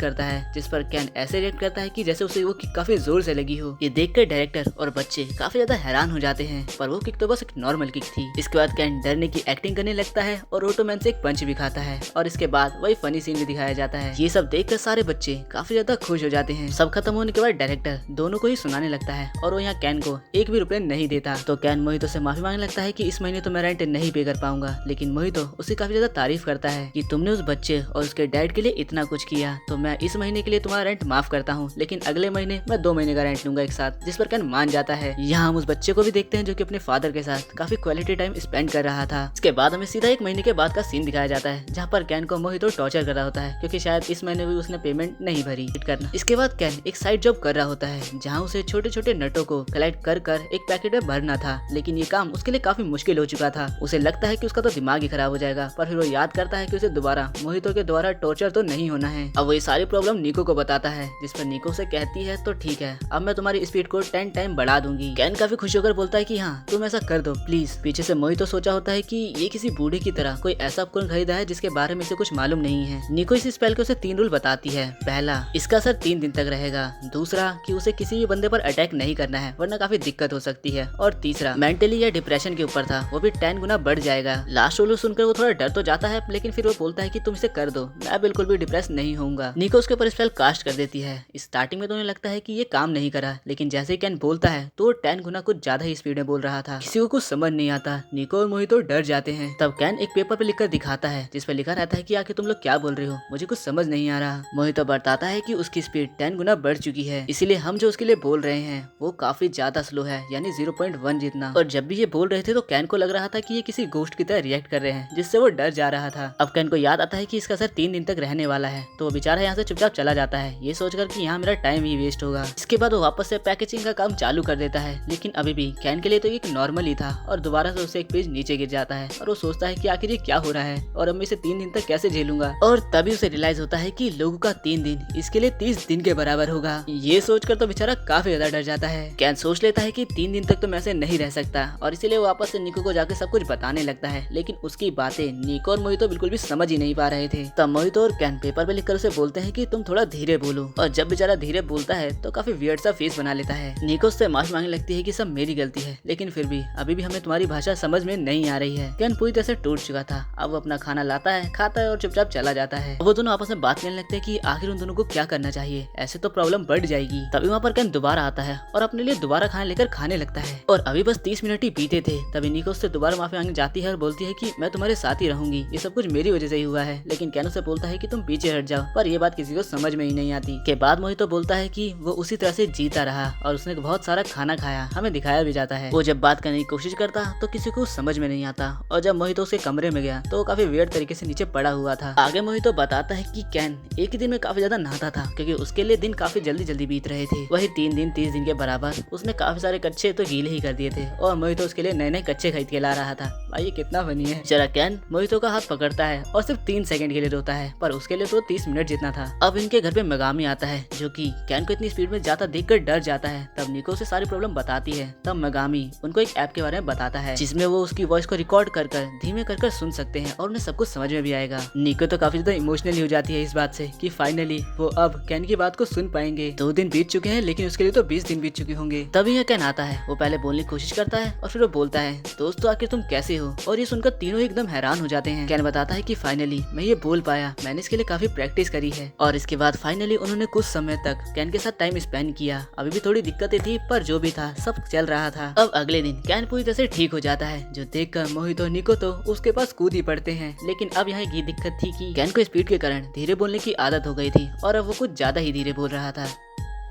करता है, जिस पर कैन ऐसे रिएक्ट करता है कि जैसे उसे वो किक काफी जोर से लगी हो। ये देखकर डायरेक्टर और बच्चे काफी ज्यादा हैरान हो जाते हैं, पर वो किक तो बस एक नॉर्मल किक थी। इसके बाद कैन डरने की एक्टिंग करने लगता है और ऑटोमैन से एक पंच भी खाता है, और इसके बाद वही फनी सीन भी दिखाया जाता है। ये सब देखकर सारे बच्चे काफी ज्यादा खुश हो जाते हैं। सब खत्म होने के बाद डायरेक्टर दोनों को ही सुनाने लगता है, और वो यहाँ कैन को एक भी रुपए नहीं देता। तो कैन मोहितो से माफी मांगने लगता है कि इस महीने तो मैं रेंट नहीं पे कर पाऊंगा, लेकिन मोहितो उसे काफी ज्यादा तारीफ करता है कि तुमने उस बच्चे और उसके डैड के लिए इतना कुछ किया, तो मैं इस महीने के लिए तुम्हारा रेंट माफ करता हूँ, लेकिन अगले महीने मैं 2 महीने का रेंट लूंगा एक साथ, जिस पर कैन मान जाता है। यहाँ हम उस बच्चे को भी देखते हैं जो कि अपने फादर के साथ काफी क्वालिटी टाइम स्पेंड कर रहा था। इसके बाद हमें सीधा 1 महीने के बाद का सीन दिखाया जाता है, जहाँ पर कैन को मोहितो टॉर्चर कर रहा होता है, क्योंकि शायद इस महीने भी उसने पेमेंट नहीं भरी करना। इसके बाद कैन एक साइड जॉब कर रहा होता है, जहाँ उसे छोटे छोटे नटों को कलेक्ट कर एक पैकेट में भरना था, लेकिन ये काम उसके लिए काफी मुश्किल हो चुका था। उसे लगता है कि उसका तो दिमाग ही खराब हो जाएगा, पर फिर वो याद करता है कि उसे दोबारा मोहितो के द्वारा टॉर्चर तो नहीं होना है। अब वो ये सारी प्रॉब्लम निको को बताता है, जिस पर निको से कहती है तो ठीक है, अब मैं तुम्हारी स्पीड को 10 टाइम बढ़ा दूंगी। कैन काफी खुश होकर बोलता है कि हाँ तुम ऐसा कर दो प्लीज। पीछे से मोहितो सोचा होता है कि ये किसी बूढ़े की तरह कोई ऐसा उपकरण खरीदा है जिसके बारे में इसे कुछ मालूम नहीं है। निको इस स्पेल के उसे 3 रूल बताती है। पहला, इसका असर 3 दिन तक रहेगा। दूसरा, कि उसे किसी भी बंदे पर अटैक नहीं करना है वरना काफी दिक्कत हो सकती है। और तीसरा, मेंटली या डिप्रेशन के ऊपर था, वो भी 10 गुना बढ़ जाएगा। लास्ट रूल सुनकर वो थोड़ा डर तो जाता है, लेकिन फिर वो बोलता है कि तुम इसे कर दो, मैं बिल्कुल भी डिप्रेस नहीं होऊंगा। निको उसके ऊपर स्पेल कास्ट कर देती है। स्टार्टिंग में तो उन्हें लगता है कि ये काम नहीं करा, लेकिन जैसे ही कैन बोलता है तो 10 गुना कुछ ज्यादा ही स्पीड में बोल रहा था। किसी को कुछ समझ नहीं आता, निको और मोहितो डर जाते हैं। तब कैन एक पेपर पे लिखकर दिखाता है, जिस पर लिखा रहता है कि आखिर तुम लोग क्या बोल रहे हो, मुझे कुछ समझ नहीं आ रहा। मोहितो बताता है कि उसकी स्पीड 10 गुना बढ़ चुकी है, इसीलिए हम जो उसके लिए बोल रहे हैं वो काफी ज्यादा स्लो है, यानी 0.1 जितना। और जब भी ये बोल रहे थे तो कैन को लग रहा था कि ये किसी गोस्ट की तरह रिएक्ट कर रहे हैं, जिससे वो डर जा रहा था। अब कैन को याद आता है कि इसका असर 3 दिन तक रहने वाला है, तो वो बेचारा यहाँ से चुपचाप चला जाता है, ये सोचकर कि यहाँ मेरा टाइम ही वेस्ट होगा। इसके बाद वो वापस से पैकेजिंग का काम चालू कर देता है, लेकिन अभी भी कैन के लिए तो एक नॉर्मल ही था, और दोबारा से उसे एक पेज नीचे गिर जाता है, और वो सोचता है कि आखिर ये क्या हो रहा है और अब मैं इसे 3 दिन तक कैसे झेलूंगा। और तभी उसे रियलाइज होता है कि लोगों का 3 दिन इसके लिए 30 दिन के बराबर होगा। ये सोचकर तो बेचारा काफी ज्यादा डर जाता है। कैन सोच लेता है कि 3 दिन तक तो मैं ऐसे नहीं रह सकता, और इसीलिए वो वापस से निको को जाकर सब कुछ बताने लगता है, लेकिन उसकी बातें निको और मोहितो बिल्कुल भी समझ ही नहीं पा रहे थे। तब मोहितो और कैन पेपर पे लिखकर उसे बोलते हैं कि तुम थोड़ा धीरे बोलो, और जब बेचारा धीरे बोलता है तो काफी वियर्ड सा फेस बना लेता है। निको उससे माफी मांगने लगती है कि सब मेरी गलती है, लेकिन फिर भी अभी भी हमें तुम्हारी भाषा समझ में नहीं आ रही है। कैन पूरी तरह से टूट चुका था। अब वो अपना खाना लाता है, खाता है और चुपचाप चला जाता है। वो दोनों आपस में बात करने लगते हैं कि आखिर उन दोनों को क्या करना चाहिए, ऐसे तो प्रॉब्लम बढ़ जाएगी। तभी वहाँ पर कैन दोबारा आता है और अपने लिए दोबारा खाना लेकर खाने लगता है। और अभी बस 30 मिनट ही बीते थे, तभी निको उससे दोबारा माफी मांगने जाती है और बोलती है कि मैं तुम्हारे साथ ही रहूंगी, ये सब कुछ मेरी वजह से ही हुआ है। लेकिन कैन उसे बोलता है कि तुम पीछे हट जाओ, पर ये बात किसी को समझ में ही नहीं आती। के बाद मोहितो बोलता है कि वो उसी तरह से जीता रहा और उसने बहुत सारा खाना खाया, हमें दिखाया भी जाता है। वो जब बात करने की कोशिश करता तो किसी को समझ में नहीं आता, और जब मोहितो उसके कमरे में गया तो वो काफी वियर्ड तरीके से नीचे पड़ा हुआ था। आगे मोहितो बताता है कि कैन एक ही दिन में काफी ज्यादा नहाता था, क्योंकि उसके लिए दिन काफी जल्दी जल्दी बीत रहे थे। वही 3 दिन 30 दिन के बराबर उसने काफी सारे कच्चे तो गीले ही कर दिए थे, और मोहितो उसके लिए नए नए कच्चे खरीद के ला रहा था। भाई ये कितना फनी है। जरा कैन मोहितो का हाथ पकड़ता है और सिर्फ 3 सेकंड के लिए रोता है, पर उसके लिए तो 30 मिनट जितना था। अब इनके घर पे मेगामी आता है, जो कि कैन को इतनी स्पीड में जाता देखकर डर जाता है। तब निको से सारी प्रॉब्लम बताती है। तब मेगामी उनको एक ऐप के बारे में बताता है, जिसमें वो उसकी वॉइस को रिकॉर्ड कर धीमे कर सुन सकते हैं, और उन्हें सब कुछ समझ में भी आएगा। निको तो काफी ज्यादा इमोशनली हो जाती है इस बात से कि फाइनली वो अब कैन की बात को सुन पाएंगे। 2 दिन बीत चुके हैं, लेकिन उसके लिए तो 20 दिन बीत चुके होंगे। तभी यह कैन आता है, वो पहले बोलने की कोशिश करता है और फिर वो बोलता है, दोस्तों आखिर तुम कैसे हो। और ये सुनकर तीनों एकदम हैरान हो जाते हैं। कैन बताता है कि फाइनली मैं ये बोल पाया, मैंने इसके लिए काफी प्रैक्टिस करी है। और इसके बाद फाइनली उन्होंने कुछ समय तक कैन के साथ टाइम स्पेंड किया। अभी भी थोड़ी दिक्कतें थी, पर जो भी था सब चल रहा था। अब अगले दिन कैन पूरी तरह से ठीक हो जाता है, जो देखकर मोहितो निको तो उसके पास कूद ही पड़ते हैं। लेकिन अब यहाँ की दिक्कत थी कि कैन को स्पीड के कारण धीरे बोलने की आदत हो गई थी, और अब वो कुछ ज्यादा ही धीरे बोल रहा था।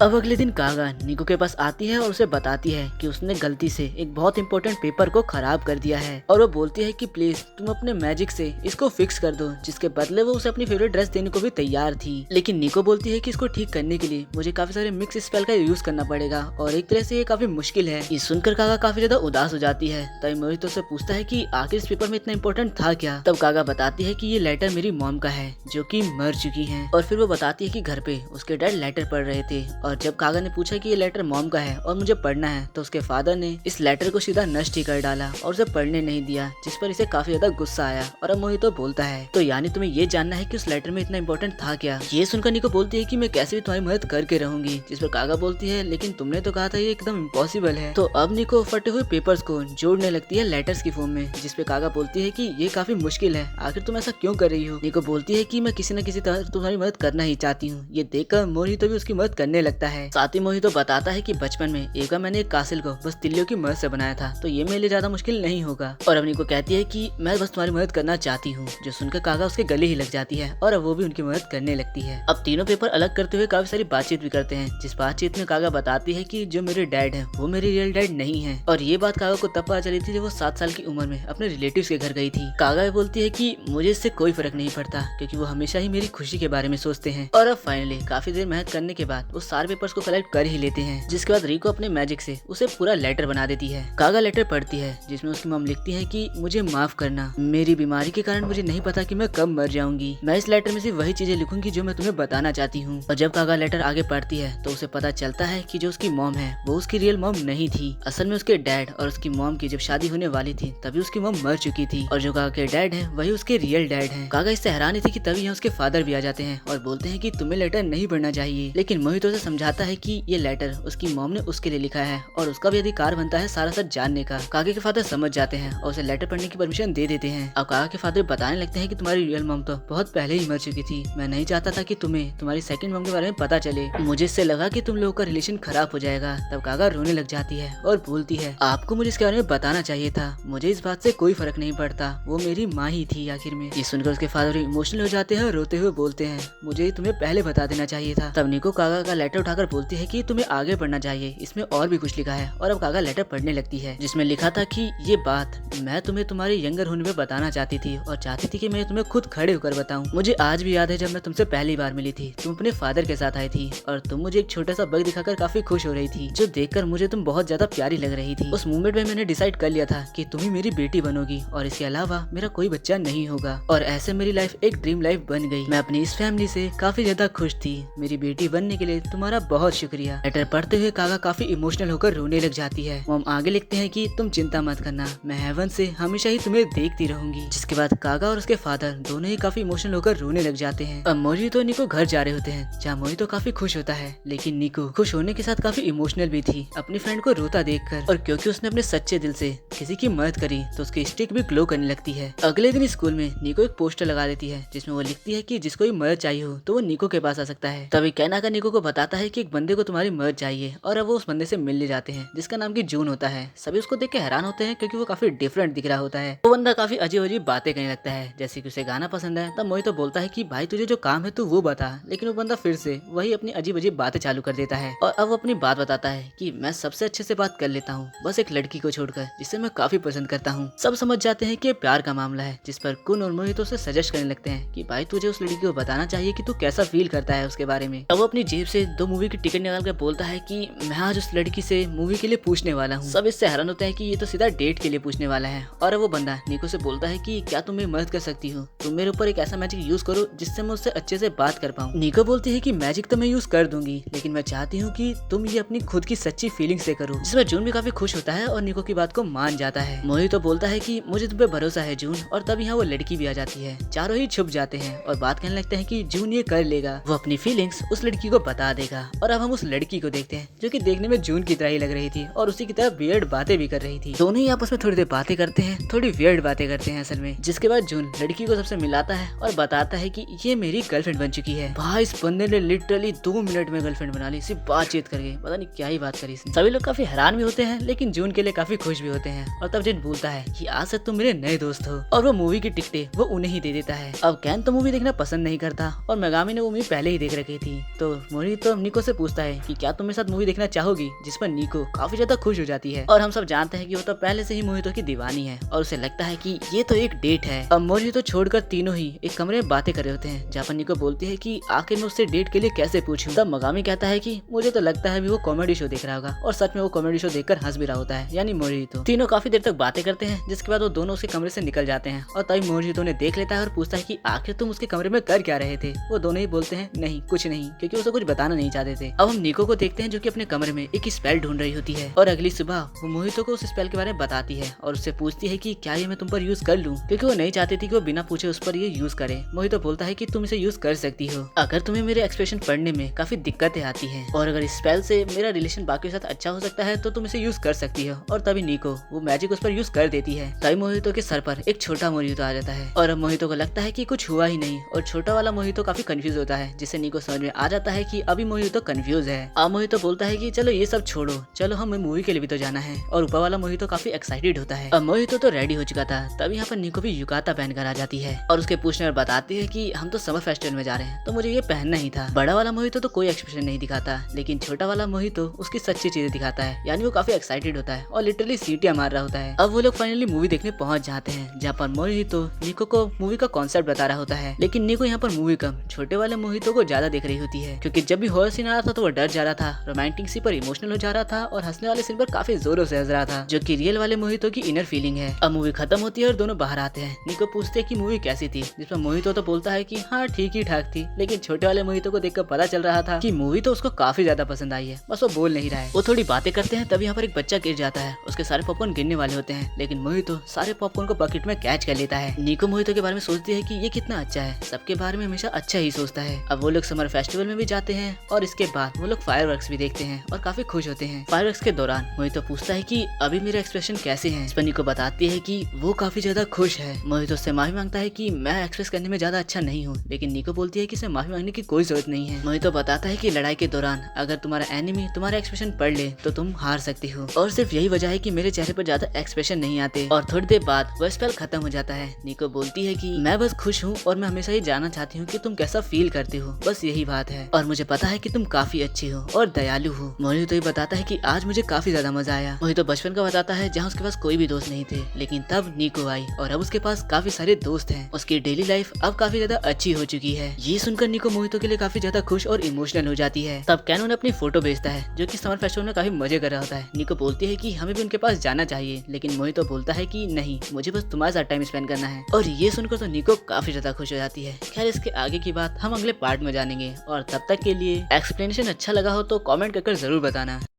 अब अगले दिन कागा निको के पास आती है और उसे बताती है कि उसने गलती से एक बहुत इंपॉर्टेंट पेपर को खराब कर दिया है और वो बोलती है कि प्लीज तुम अपने मैजिक से इसको फिक्स कर दो, जिसके बदले वो उसे अपनी फेवरेट ड्रेस देने को भी तैयार थी। लेकिन निको बोलती है कि इसको ठीक करने के लिए मुझे काफी सारे मिक्स स्पेल का यूज करना पड़ेगा और एक तरह से ये काफी मुश्किल है। ये सुनकर कागा काफी ज्यादा उदास हो जाती है। तभी मोहितो से पूछता है कि आखिर इस पेपर में इतना इम्पोर्टेंट था क्या। तब कागा बताती है कि ये लेटर मेरी मॉम का है जो कि मर चुकी है। और फिर वो बताती है कि घर पे उसके डैड लेटर पढ़ रहे थे और जब कागा ने पूछा कि ये लेटर मॉम का है और मुझे पढ़ना है तो उसके फादर ने इस लेटर को सीधा नष्ट ही कर डाला और उसे पढ़ने नहीं दिया, जिस पर इसे काफी ज्यादा गुस्सा आया। और अब मोहितो बोलता है तो यानी तुम्हें ये जानना है कि उस लेटर में इतना इम्पोर्टेंट था क्या। ये सुनकर निको बोलती है कि मैं कैसे भी तुम्हारी मदद करके रहूंगी, जिस पर कागा बोलती है लेकिन तुमने तो कहा था ये एकदम इम्पॉसिबल है। तो अब निको फटे हुए पेपर्स को जोड़ने लगती है लेटर्स की फॉर्म में, जिस पे कागा बोलती है कि ये काफी मुश्किल है, आखिर तुम ऐसा क्यों कर रही हो। निको बोलती है कि मैं किसी न किसी तरह तुम्हारी मदद करना ही चाहती हूँ। ये देखकर मोहितो भी उसकी मदद करने लगता है। साथ ही मोहितो बताता है कि बचपन में एक बार मैंने एक कासिल को बस तिल्लियों की मदद से बनाया था, तो ये मेरे लिए ज्यादा मुश्किल नहीं होगा। और अब निको कहती है कि मैं बस तुम्हारी मदद करना चाहती हूँ, जो सुनकर कागा उसके गले ही लग जाती है और अब वो भी उनकी मदद करने लगती है। अब तीनों पेपर अलग करते हुए काफी सारी बातचीत भी करते हैं, जिस बातचीत में कागा बताती है कि जो मेरे डैड है वो मेरे रियल डैड नहीं है। और ये बात कागा को तब पता चली थी जब वो 7 साल की उम्र में अपने रिलेटिव्स के घर गई थी। कागा बोलती है कि मुझे इससे कोई फर्क नहीं पड़ता क्योंकि वो हमेशा ही मेरी खुशी के बारे में सोचते हैं। और अब फाइनली काफी देर मेहनत करने के बाद वो सारे पेपर्स को कलेक्ट कर ही लेते हैं, जिसके बाद रिको अपने मैजिक से उसे पूरा लेटर बना देती है। कागा लेटर पढ़ती है जिसमें उसकी मॉम लिखती है कि मुझे माफ करना, मेरी बीमारी के कारण मुझे नहीं पता कि मैं कब मर जाऊंगी। मैं इस लेटर में सिर्फ वही चीजें लिखूंगी जो मैं तुम्हें बताना चाहती हूँ। और जब कागा लेटर आगे पढ़ती है तो उसे पता चलता है कि जो उसकी मॉम है वो उसकी रियल मॉम नहीं थी। असल में उसके डैड और उसकी मॉम की जब शादी होने वाली थी तभी उसकी मॉम मर चुकी थी और जो कागा के डैड है वही उसके रियल डैड है। कागा इससे हैरानी थी कि तभी यहाँ उसके फादर भी आ जाते हैं और बोलते हैं कि तुम्हें लेटर नहीं पढ़ना चाहिए। लेकिन मोहितो से समझाता है कि ये लेटर उसकी मॉम ने उसके लिए लिखा है और उसका भी अधिकार बनता है सारा सच जानने का। कागे के फादर समझ जाते हैं और उसे लेटर पढ़ने की परमिशन दे देते हैं। अब कागा के फादर बताने लगते हैं कि तुम्हारी रियल मॉम तो बहुत पहले ही मर चुकी थी। मैं नहीं चाहता था कि तुम्हें तुम्हारी सेकंड मॉम के बारे में पता चले। मुझे इससे लगा कि तुम लोगों का रिलेशन खराब हो जाएगा। तब कागा रोने लग जाती है और बोलती है आपको मुझे इसके बारे में बताना चाहिए था, मुझे इस बात से कोई फर्क नहीं पड़ता, वो मेरी माँ ही थी आखिर में। ये सुनकर उसके फादर इमोशनल हो जाते हैं और रोते हुए बोलते हैं मुझे तुम्हें पहले बता देना चाहिए था। तब निको कागा का लेटर उठाकर बोलती है कि तुम्हें आगे पढ़ना चाहिए, इसमें और भी कुछ लिखा है। और अब कागा लेटर पढ़ने लगती है जिसमें लिखा था कि ये बात मैं तुम्हें तुम्हारे यंगर होने में बताना चाहती थी और चाहती थी कि मैं तुम्हें खुद खड़े होकर बताऊं। मुझे आज भी याद है जब मैं तुमसे पहली बार मिली थी, तुम अपने फादर के साथ आई थी और तुम मुझे एक छोटा सा बग दिखाकर काफी खुश हो रही थी, जो देखकर मुझे तुम बहुत ज्यादा प्यारी लग रही थी। उस मोमेंट में मैंने डिसाइड कर लिया था कि तुम ही मेरी बेटी बनोगी और इसके अलावा मेरा कोई बच्चा नहीं होगा। और ऐसे मेरी लाइफ एक ड्रीम लाइफ बन गई। मैं अपनी इस फैमिली से काफी ज्यादा खुश थी। मेरी बेटी बनने के लिए तुम्हारा बहुत शुक्रिया। लेटर पढ़ते हुए कागा काफी इमोशनल होकर रोने लग जाती है। मॉम आगे लिखते हैं कि तुम चिंता मत करना, मैं हेवन से हमेशा ही तुम्हें देखती रहूंगी। जिसके बाद कागा और उसके फादर दोनों ही काफी इमोशनल होकर रोने लग जाते हैं। अब मोहितो निको घर जा रहे होते हैं, जहाँ मोहितो काफी खुश होता है, लेकिन निको खुश होने के साथ काफी इमोशनल भी थी अपनी फ्रेंड को रोता देखकर। और क्योंकि उसने अपने सच्चे दिल से किसी की मदद करी तो उसकी स्टिक भी ग्लो करने लगती है। अगले दिन स्कूल में निको एक पोस्टर लगा देती है जिसमें वो लिखती है कि जिसको भी मदद चाहिए हो तो वो निको के पास आ सकता है। तभी कैनाका निको को बताता है कि एक बंदे को तुम्हारी मदद चाहिए और अब वो उस बंदे से मिलने जाते हैं जिसका नाम की जून होता है। सभी उसको देख के हैरान होते हैं क्योंकि वो काफी डिफरेंट दिख रहा होता है। वो बंदा काफी अजीब अजीब बातें करने लगता है, जैसे कि उसे गाना पसंद है। तब मोहितो बोलता है कि भाई तुझे जो काम है तू वो बता, लेकिन वो बंदा फिर से वही अपनी अजीब अजीब बातें चालू कर देता है और अब वो अपनी बात बताता है कि मैं सबसे अच्छे से बात कर लेता हूँ, बस एक लड़की को छोड़कर जिसे मैं काफी पसंद करता हूँ। सब समझ जाते हैं कि ये प्यार का मामला है, जिस पर कुन और मोहितो से सजेस्ट करने लगते हैं कि भाई तुझे उस लड़की को बताना चाहिए कि तू कैसा फील करता है उसके बारे में। अब वो अपनी जेब से 2 मूवी की टिकट निकाल कर बोलता है कि मैं आज उस लड़की से मूवी के लिए पूछने वाला हूँ। सब इससे हैरान होते हैं कि ये तो सीधा डेट के लिए पूछने वाला है। और वो बंदा निको से बोलता है कि क्या तुम मेरी मदद कर सकती हो, तुम मेरे ऊपर एक ऐसा मैजिक यूज करो जिससे मैं उससे अच्छे से बात कर पाऊँ। निको बोलती है कि मैजिक तो मैं यूज कर दूंगी, लेकिन मैं चाहती हूँ कि तुम ये अपनी खुद की सच्ची फीलिंग से करो। जिसमें जून भी काफी खुश होता है और निको की बात को मान जाता है। मोहितो बोलता है कि मुझे तुम पे भरोसा है जून। और तब यहाँ वो लड़की भी आ जाती है। चारों ही छुप जाते हैं और बात कहने लगते हैं कि जून ये कर लेगा, वो अपनी फीलिंग्स उस लड़की को बता देगा। और अब हम उस लड़की को देखते हैं जो कि देखने में जून की तरह ही लग रही थी और उसी की तरह वियर्ड बातें भी कर रही थी। दोनों ही आपस में थोड़ी देर बातें करते हैं, थोड़ी वियर्ड बातें करते हैं असल में। जिसके बाद जून लड़की को सबसे मिलाता है और बताता है कि ये मेरी गर्लफ्रेंड बन चुकी है। भाई इस बंदे ने लिटरली 2 मिनट में गर्लफ्रेंड बना ली, सिर्फ बातचीत करके। पता नहीं क्या ही बात करी इसने। सभी लोग काफी हैरान भी होते हैं लेकिन जून के लिए काफी खुश भी होते हैं। और तब जून बोलता है कि आज से तुम मेरे नए दोस्त हो। और वो मूवी की टिकटें वो उन्हें ही दे देता है। अब कैन तो मूवी देखना पसंद नहीं करता और मेगामी ने वो मूवी पहले ही देख रखी थी, तो मोहितो निको से पूछता है कि क्या तुम मेरे साथ मूवी देखना चाहोगी, जिस पर निको काफी ज्यादा खुश हो जाती है। और हम सब जानते हैं कि वो तो पहले से ही मोहितो की दीवानी है और उसे लगता है कि ये तो एक डेट है। अब मोहितो छोड़कर तीनों ही एक कमरे में बातें कर रहे होते हैं, जहाँ पर निको बोलती है कि आखिर मैं उससे डेट के लिए कैसे पूछूं। तब मगामी कहता है कि मुझे तो लगता है वो कॉमेडी शो देख रहा होगा, और सच में वो कॉमेडी शो देखकर हंस भी रहा होता है, यानी मोहितो। तीनों काफी देर तक बातें करते हैं, जिसके बाद वो दोनों उसके कमरे से निकल जाते हैं और तभी मोहितो ने देख लेता है और पूछता है कि आखिर तुम उसके कमरे में कर क्या रहे थे। वो दोनों ही बोलते हैं नहीं कुछ नहीं, क्योंकि उसे कुछ बताना नहीं चाहते थे। अब हम निको को देखते हैं जो कि अपने कमरे में एक स्पेल ढूंढ रही होती है, और अगली सुबह वो मोहितो को उस स्पेल के बारे में बताती है और उससे पूछती है कि क्या ये मैं तुम पर यूज कर लूं, क्योंकि वो नहीं चाहती थी कि वो बिना पूछे उस पर ये यूज करे। मोहितो बोलता है कि तुम इसे यूज कर सकती हो अगर तुम्हें मेरे एक्सप्रेशन पढ़ने में काफी दिक्कतें आती हैं, और अगर इस स्पेल से मेरा रिलेशन बाकी के साथ अच्छा हो सकता है तो तुम इसे यूज कर सकती हो। और तभी निको वो मैजिक उस पर यूज कर देती है। तभी मोहितो के सर पर एक छोटा मोहितो आ जाता है और अब मोहितो को लगता है कि कुछ हुआ ही नहीं, और छोटा वाला मोहितो काफी कंफ्यूज होता है, जिससे निको समझ में आ जाता है कि अभी मोहितो कंफ्यूज है। अब मोहितो बोलता है कि चलो ये सब छोड़ो, चलो हमें मूवी के लिए भी तो जाना है। और ऊपर वाला मोहितो काफी एक्साइटेड होता है। अब मोहितो तो रेडी हो चुका था, तभी यहाँ पर निको भी युकाता पहनकर आ जाती है और उसके पूछने पर बताती है कि हम तो समर फेस्टिवल में जा रहे हैं तो मुझे ये पहनना ही था। बड़ा वाला मोहितो तो कोई एक्सप्रेशन नहीं दिखाता, लेकिन छोटा वाला मोहितो उसकी सच्ची चीजें दिखाता है, यानी वो काफी एक्साइटेड होता है और लिटरली सीटियां मार रहा होता है। अब वो लोग फाइनली मूवी देखने पहुंच जाते हैं, जहाँ पर मोहितो निको को मूवी का कॉन्सेप्ट बता रहा होता है, लेकिन निको यहाँ पर मूवी कम छोटे वाले मोहितो को ज्यादा देख रही होती है, क्योंकि जब भी हॉरर सीन आ रहा था तो वो डर जा रहा था, रोमांटिक सीन पर इमोशनल हो जा रहा था, और हंसने वाले सीन पर काफी जोरों से हंस रहा था, जो कि रियल वाले मोहितो की इनर फीलिंग है। अब मूवी खत्म होती है और दोनों बाहर आते हैं। निको पूछते हैं कि मूवी कैसी थी, जिसमें मोहितो तो बोलता है कि हाँ ठीक ही ठाक थी, लेकिन छोटे वाले मोहितो को देखकर पता चल रहा था कि मूवी तो उसको काफी ज्यादा पसंद आई है, बस वो बोल नहीं रहा है। वो थोड़ी बातें करते हैं, तभी यहाँ पर एक बच्चा गिर जाता है, उसके सारे पॉपकॉर्न गिरने वाले होते हैं, लेकिन मोहितो सारे पॉपकॉर्न को बकेट में कैच कर लेता है। निको मोहितो के बारे में सोचती है कि ये कितना अच्छा है, सबके बारे में हमेशा अच्छा ही सोचता है। अब वो लोग समर फेस्टिवल में भी जाते हैं और इसके बाद वो लोग फायरवर्क्स भी देखते हैं और काफी खुश होते हैं। फायरवर्क्स के दौरान मोहितो पूछता है कि अभी मेरे एक्सप्रेशन कैसे हैं। इस पर निको बताती है कि वो काफी ज्यादा खुश है। मोहितो से माफी मांगता है कि मैं एक्सप्रेस करने में ज्यादा अच्छा नहीं हूँ, लेकिन निको बोलती है कि इसे माफी मांगने की कोई जरूरत नहीं है। मोहितो बताता है कि लड़ाई के दौरान अगर तुम्हारा एनिमी तुम्हारा एक्सप्रेशन पढ़ ले तो तुम हार सकती हो, और सिर्फ यही वजह है कि मेरे चेहरे पर ज्यादा एक्सप्रेशन नहीं आते। और थोड़ी देर बाद वह स्पेल खत्म हो जाता है। निको बोलती है कि मैं बस खुश हूँ और मैं हमेशा ये जानना चाहती हूँ कि तुम कैसा फील करते हो, बस यही बात है, और मुझे पता है कि तुम काफी अच्छी हो और दयालु हो। मोहितो ये बताता है कि आज मुझे काफी ज्यादा मजा आया। मोहितो बचपन का बताता है जहाँ उसके पास कोई भी दोस्त नहीं थे, लेकिन तब निको आई और अब उसके पास काफी सारे दोस्त हैं। उसकी डेली लाइफ अब काफी ज्यादा अच्छी हो चुकी है। ये सुनकर निको मोहितो के लिए काफी ज्यादा खुश और इमोशनल हो जाती है। तब कैनोन अपनी फोटो भेजता है, जो कि समर फेस्टिवल में काफी मजे कर रहा होता है। निको बोलती है कि हमें भी उनके पास जाना चाहिए, लेकिन मोहितो बोलता है कि नहीं, मुझे बस तुम्हारे साथ टाइम स्पेंड करना है। और ये सुनकर तो निको काफी ज्यादा खुश हो जाती है। खैर इसके आगे की बात हम अगले पार्ट में जानेंगे, और तब तक के लिए एक्सप्लेनेशन अच्छा लगा हो तो कमेंट करके जरूर बताना।